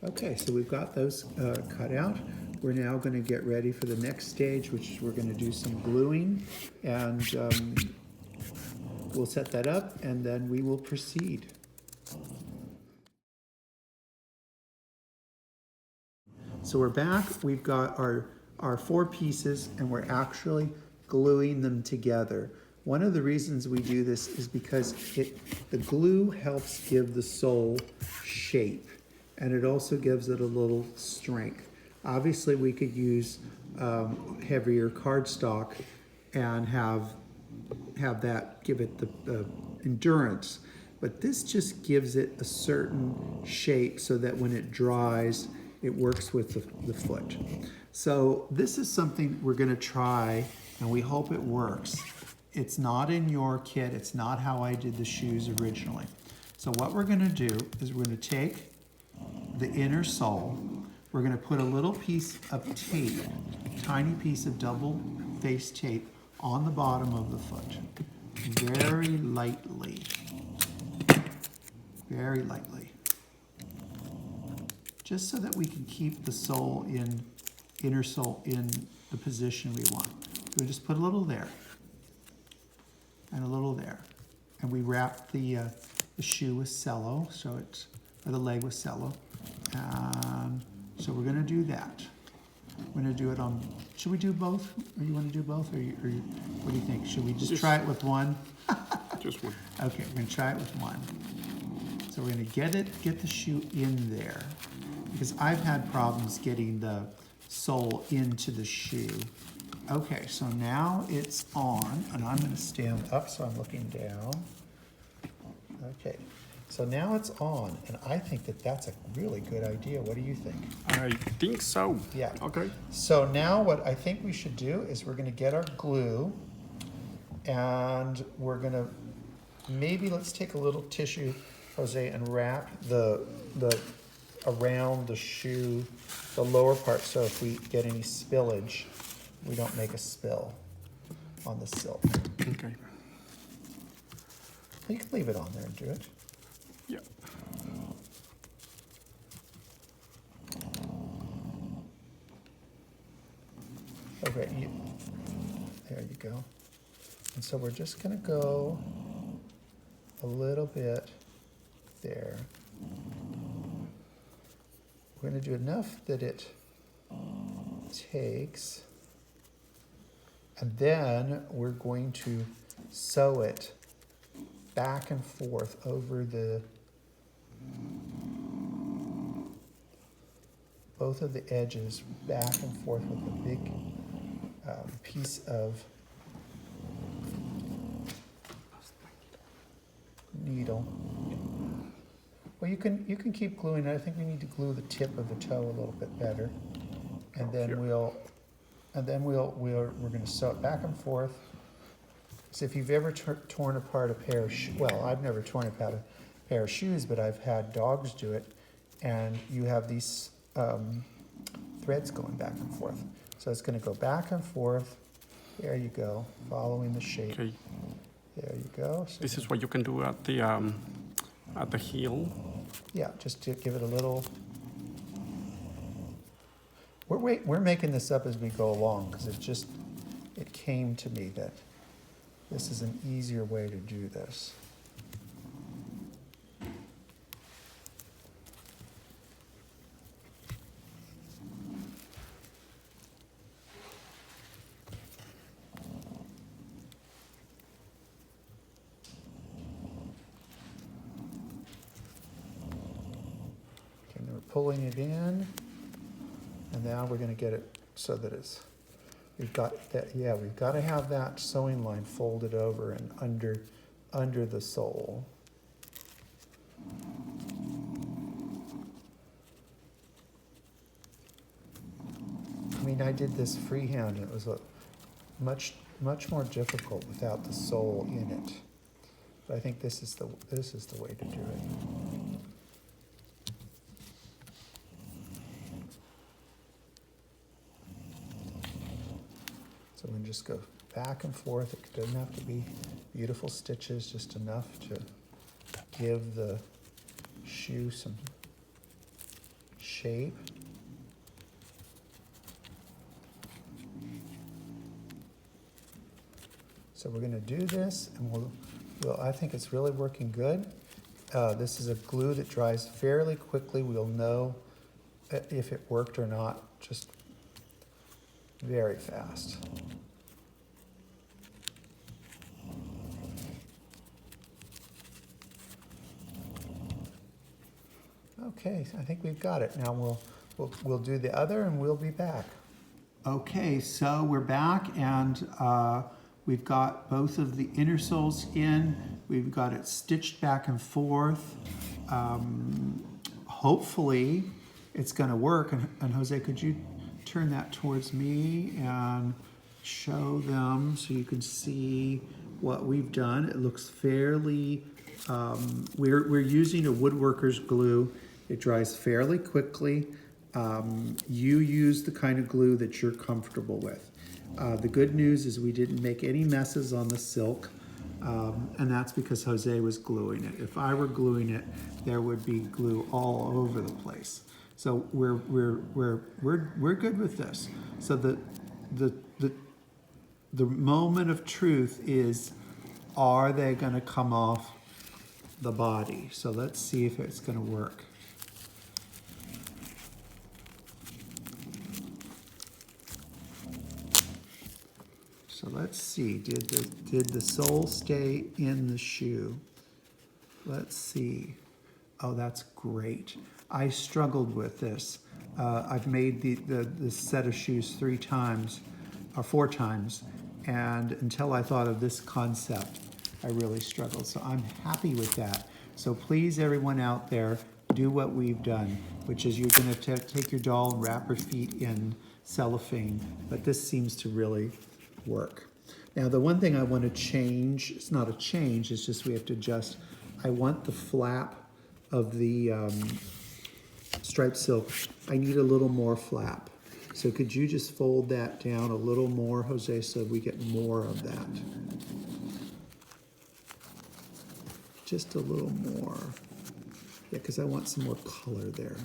Okay, so we've got those cut out. We're now going to get ready for the next stage, which is we're going to do some gluing. And we'll set that up and then we will proceed. So we're back, we've got our 4 pieces and we're actually gluing them together. One of the reasons we do this is because the glue helps give the sole shape, and it also gives it a little strength. Obviously, we could use heavier cardstock and have that give it the endurance, but this just gives it a certain shape so that when it dries, it works with the foot. So this is something we're going to try, and we hope it works. It's not in your kit. It's not how I did the shoes originally. So what we're going to do is we're going to take the inner sole. We're going to put a little piece of tape, a tiny piece of double-faced tape on the bottom of the foot, very lightly, just so that we can keep the sole inner sole in the position we want. We just put a little there and a little there, and we wrap the shoe with cello, or the leg with cello, and so we're going to do that. We're going to do it on. Should we do both? Or you want to do both, or what do you think? Should we just try it with one? Just one. Okay, we're going to try it with one. So we're going to get the shoe in there, because I've had problems getting the sole into the shoe. Okay, so now it's on, and I'm going to stand up so I'm looking down. Okay, so now it's on, and I think that that's a really good idea. What do you think? I think so. Yeah. Okay. So now what I think we should do is we're going to get our glue, and we're going to maybe let's take a little tissue, Jose, and wrap the around the shoe, the lower part, so if we get any spillage, we don't make a spill on the silk. Okay. You can leave it on there and do it. Yeah. Okay, there you go. And so we're just gonna go a little bit there. We're gonna do enough that it takes, and then we're going to sew it back and forth over both of the edges, back and forth with a big piece of needle. Well, you can keep gluing it. I think we need to glue the tip of the toe a little bit better, and then we're going to sew it back and forth. So if you've ever torn apart a pair of shoes, well, I've never torn apart a pair of shoes, but I've had dogs do it, and you have these threads going back and forth. So it's going to go back and forth. There you go, following the shape. Okay. There you go. So This is what you can do at the heel. yeah, just to give it a little. We're making this up as we go along, because it came to me that this is an easier way to do this. Okay, now we're pulling it in, and now we're going to get it so that we've got that. Yeah, we've got to have that sewing line folded over and under the sole. I mean, I did this freehand, and it was much more difficult without the sole in it. But I think this is the way to do it. So we can just go back and forth. It doesn't have to be beautiful stitches, just enough to give the shoe some shape. So we're going to do this, and Well, I think it's really working good. This is a glue that dries fairly quickly. We'll know if it worked or not, just very fast. Okay, I think we've got it. Now we'll do the other and we'll be back. Okay, so we're back and we've got both of the inner soles in. We've got it stitched back and forth. Hopefully it's gonna work. And Jose, could you turn that towards me and show them so you can see what we've done? It looks fairly, we're using a woodworker's glue. It dries fairly quickly. You use the kind of glue that you're comfortable with. The good news is we didn't make any messes on the silk, and that's because Jose was gluing it. If I were gluing it, there would be glue all over the place. So we're good with this. So the moment of truth is, are they going to come off the body? So let's see if it's going to work. So let's see, did the sole stay in the shoe? Let's see. Oh, that's great. I struggled with this. I've made the set of shoes 3 times, or 4 times, and until I thought of this concept, I really struggled. So I'm happy with that. So please, everyone out there, do what we've done, which is you're gonna take your doll and wrap her feet in cellophane, but this seems to really work. Now the one thing I want to change, it's not a change, it's just we have to adjust. I want the flap of the striped silk, I need a little more flap. So could you just fold that down a little more, Jose, so we get more of that? Just a little more. Yeah, because I want some more color there.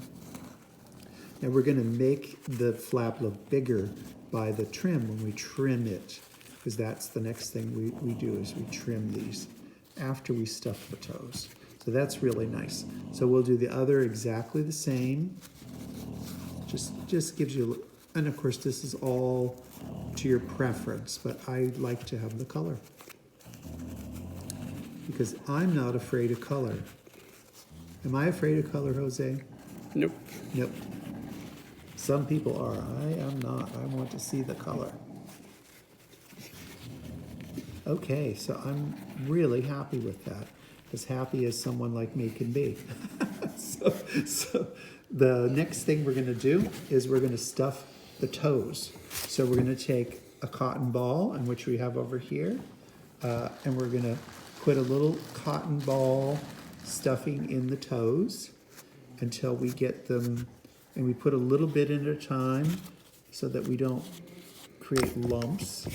Now we're going to make the flap look bigger by the trim when we trim it, because that's the next thing we do is we trim these after we stuff the toes. So that's really nice. So we'll do the other exactly the same. Just gives you, and of course this is all to your preference, but I like to have the color because I'm not afraid of color. Am I afraid of color, Jose? Nope. Nope. Some people are. I am not. I want to see the color. Okay, so I'm really happy with that. As happy as someone like me can be. So the next thing we're going to do is we're going to stuff the toes. So we're going to take a cotton ball, and which we have over here, and we're going to put a little cotton ball stuffing in the toes until we get them, and we put a little bit at a time so that we don't create lumps.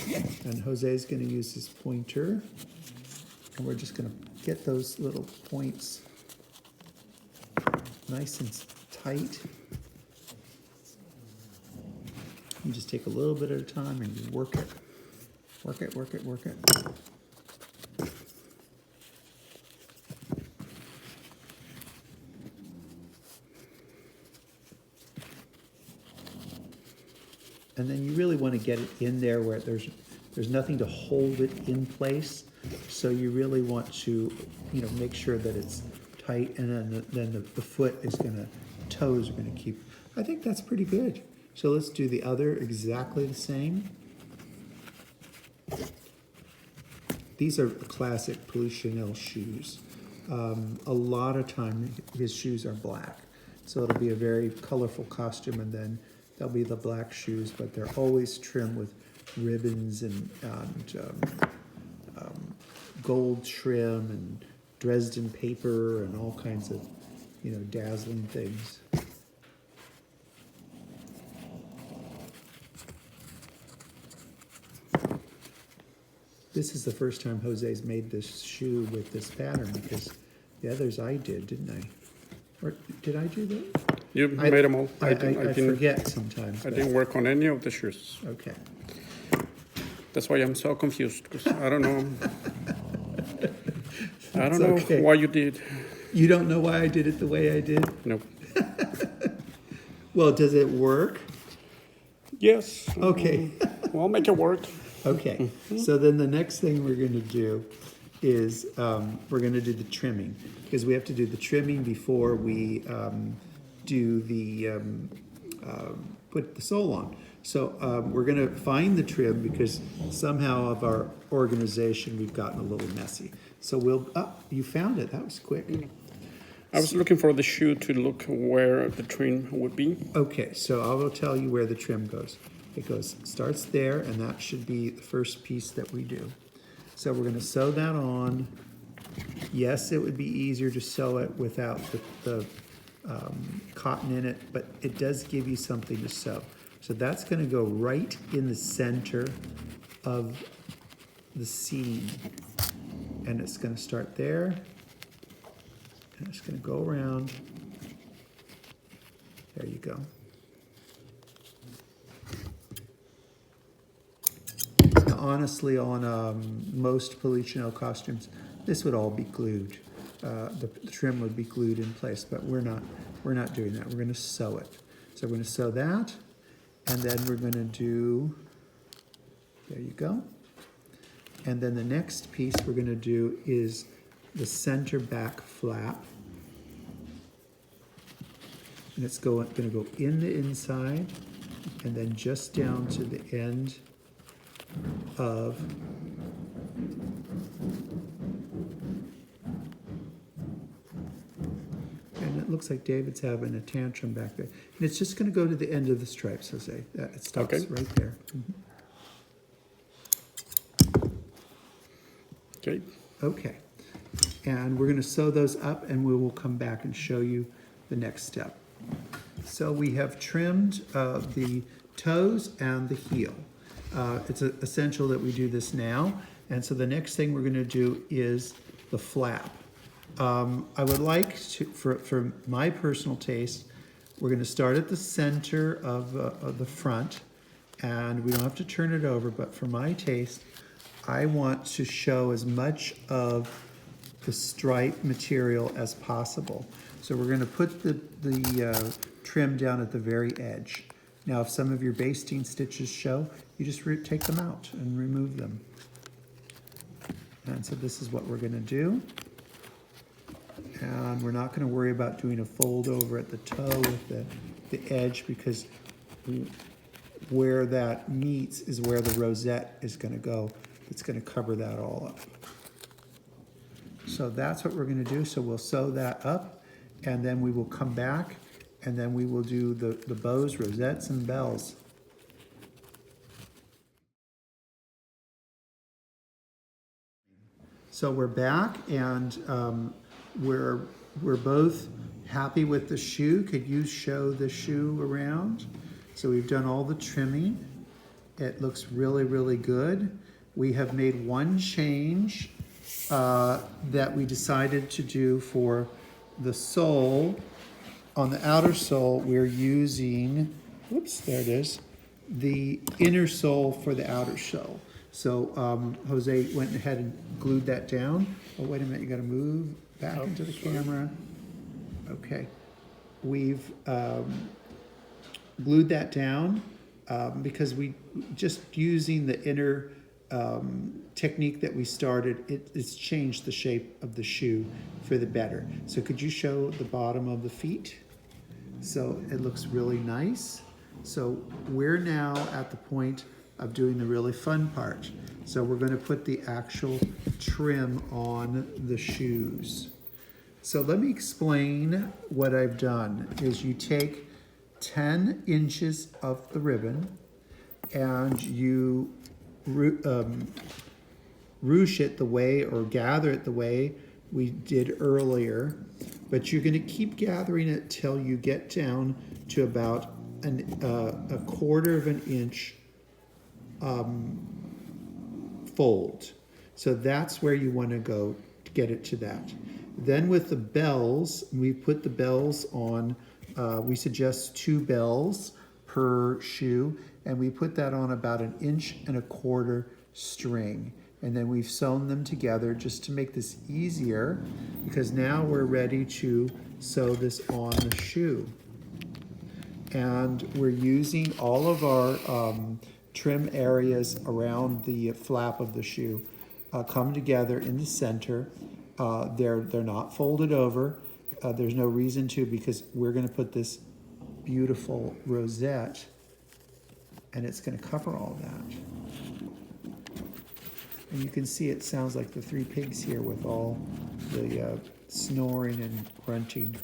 And Jose's going to use his pointer, and we're just going to get those little points nice and tight. You just take a little bit at a time and you work it. Work it, work it, work it. And then you really want to get it in there where there's nothing to hold it in place. So you really want to, make sure that it's tight, and then the foot is toes are gonna keep. I think that's pretty good. So let's do the other exactly the same. These are classic Polichinelle shoes. A lot of time his shoes are black. So it'll be a very colorful costume, and then there'll be the black shoes, but they're always trimmed with ribbons and gold trim and Dresden paper and all kinds of, dazzling things. This is the first time Jose's made this shoe with this pattern, because the others I did, didn't I? Or did I do that? You made them all. I forget sometimes. I didn't work on any of the shoes. Okay. That's why I'm so confused, because I don't know. I don't It's know okay. why you did. You don't know why I did it the way I did? Nope. Well, does it work? Yes. Okay. We'll make it work. Okay, so then the next thing we're gonna do is, we're gonna do the trimming, because we have to do the trimming before we, do the, put the sole on. So, we're gonna find the trim, because somehow of our organization, we've gotten a little messy. So we'll, you found it, that was quick. I was looking for the shoe to look where the trim would be. Okay, so I will tell you where the trim goes. It goes, starts there, and that should be the first piece that we do. So we're gonna sew that on. Yes, it would be easier to sew it without the cotton in it, but it does give you something to sew. So that's gonna go right in the center of the seam. And it's gonna start there, and it's gonna go around. There you go. Honestly, on most Polichinelle costumes, this would all be glued. The trim would be glued in place, but we're not doing that. We're gonna sew it. So we're gonna sew that, and then we're gonna do, there you go. And then the next piece we're gonna do is the center back flap. And it's gonna go in the inside, and then just down to the end of and it looks like David's having a tantrum back there. And it's just going to go to the end of the stripes, Jose. It stops Okay. right there. Okay. Okay. And we're going to sew those up, and we will come back and show you the next step. So we have trimmed the toes and the heel. It's essential that we do this now. And so the next thing we're going to do is the flap. I would like to, for my personal taste, we're going to start at the center of the front, and we don't have to turn it over, but for my taste, I want to show as much of the stripe material as possible. So we're going to put the trim down at the very edge. Now, if some of your basting stitches show, you just take them out and remove them. And so this is what we're going to do. And we're not going to worry about doing a fold over at the toe with the edge, because where that meets is where the rosette is going to go. It's going to cover that all up. So that's what we're going to do. So we'll sew that up, and then we will come back, and then we will do the bows, rosettes, and bells. So we're back, and we're both happy with the shoe. Could you show the shoe around? So we've done all the trimming. It looks really, really good. We have made one change that we decided to do for the sole. On the outer sole, we're using, whoops, there it is, the inner sole for the outer sole. So Jose went ahead and glued that down. Oh, wait a minute, you gotta move back into the camera. Okay. We've glued that down because we just using the inner technique that we started, it's changed the shape of the shoe for the better. So could you show the bottom of the feet? So it looks really nice. So we're now at the point of doing the really fun part. So we're going to put the actual trim on the shoes. So let me explain what I've done. Is you take 10 inches of the ribbon and you ruche it the way, or gather it the way we did earlier, but you're going to keep gathering it till you get down to about a quarter of an inch fold. So that's where you want to go to get it to that. Then with the bells, we put the bells on, we suggest 2 bells per shoe, and we put that on about 1.25 inch string. And then we've sewn them together just to make this easier, because now we're ready to sew this on the shoe. And we're using all of our trim areas around the flap of the shoe come together in the center. They're not folded over. There's no reason to, because we're going to put this beautiful rosette, and it's going to cover all that. And you can see it sounds like the Three Pigs here with all the snoring and grunting.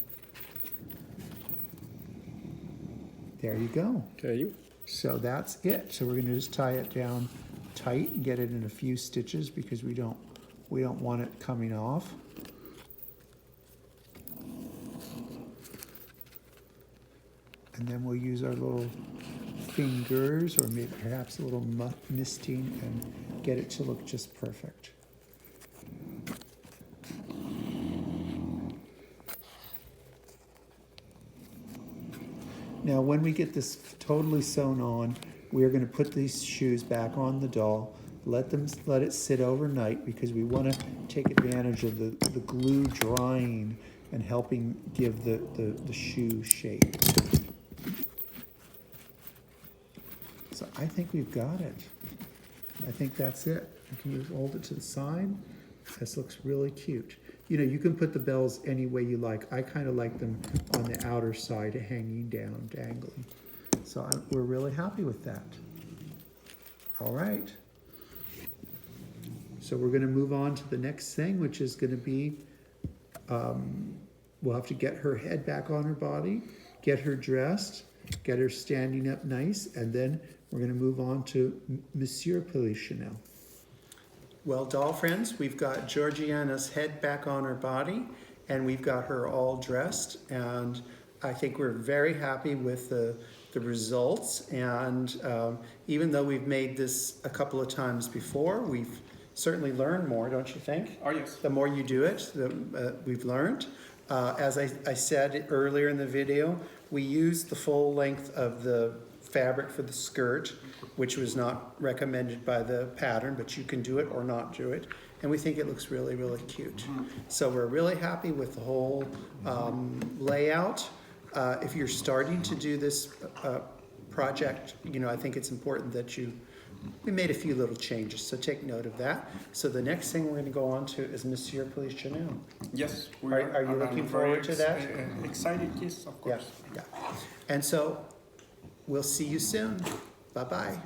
There you go. Okay. So that's it. So we're going to just tie it down tight and get it in a few stitches, because we don't want it coming off. And then we'll use our little fingers, or maybe perhaps a little misting, and get it to look just perfect. Now, when we get this totally sewn on, we are going to put these shoes back on the doll, let it sit overnight, because we want to take advantage of the glue drying and helping give the shoe shape. So I think we've got it. I think that's it. Can you hold it to the side? This looks really cute. You know, you can put the bells any way you like. I kind of like them on the outer side, hanging down, dangling. So we're really happy with that. All right. So we're going to move on to the next thing, which is going to be, we'll have to get her head back on her body, get her dressed, get her standing up nice, and then we're going to move on to Monsieur Polichinelle. Well, doll friends, we've got Georgiana's head back on her body, and we've got her all dressed, and I think we're very happy with the results. And even though we've made this a couple of times before, we've certainly learned more, don't you think? Oh, yes. The more you do it, we've learned. As I said earlier in the video, we used the full length of the fabric for the skirt, which was not recommended by the pattern, but you can do it or not do it. And we think it looks really, really cute. So we're really happy with the whole layout. If you're starting to do this project, you know, I think it's important that we made a few little changes, so take note of that. So the next thing we're going to go on to is Monsieur Polichinelle. Yes. Are you looking forward to that? Excited, yes, of course. Yeah. And so we'll see you soon. Bye-bye.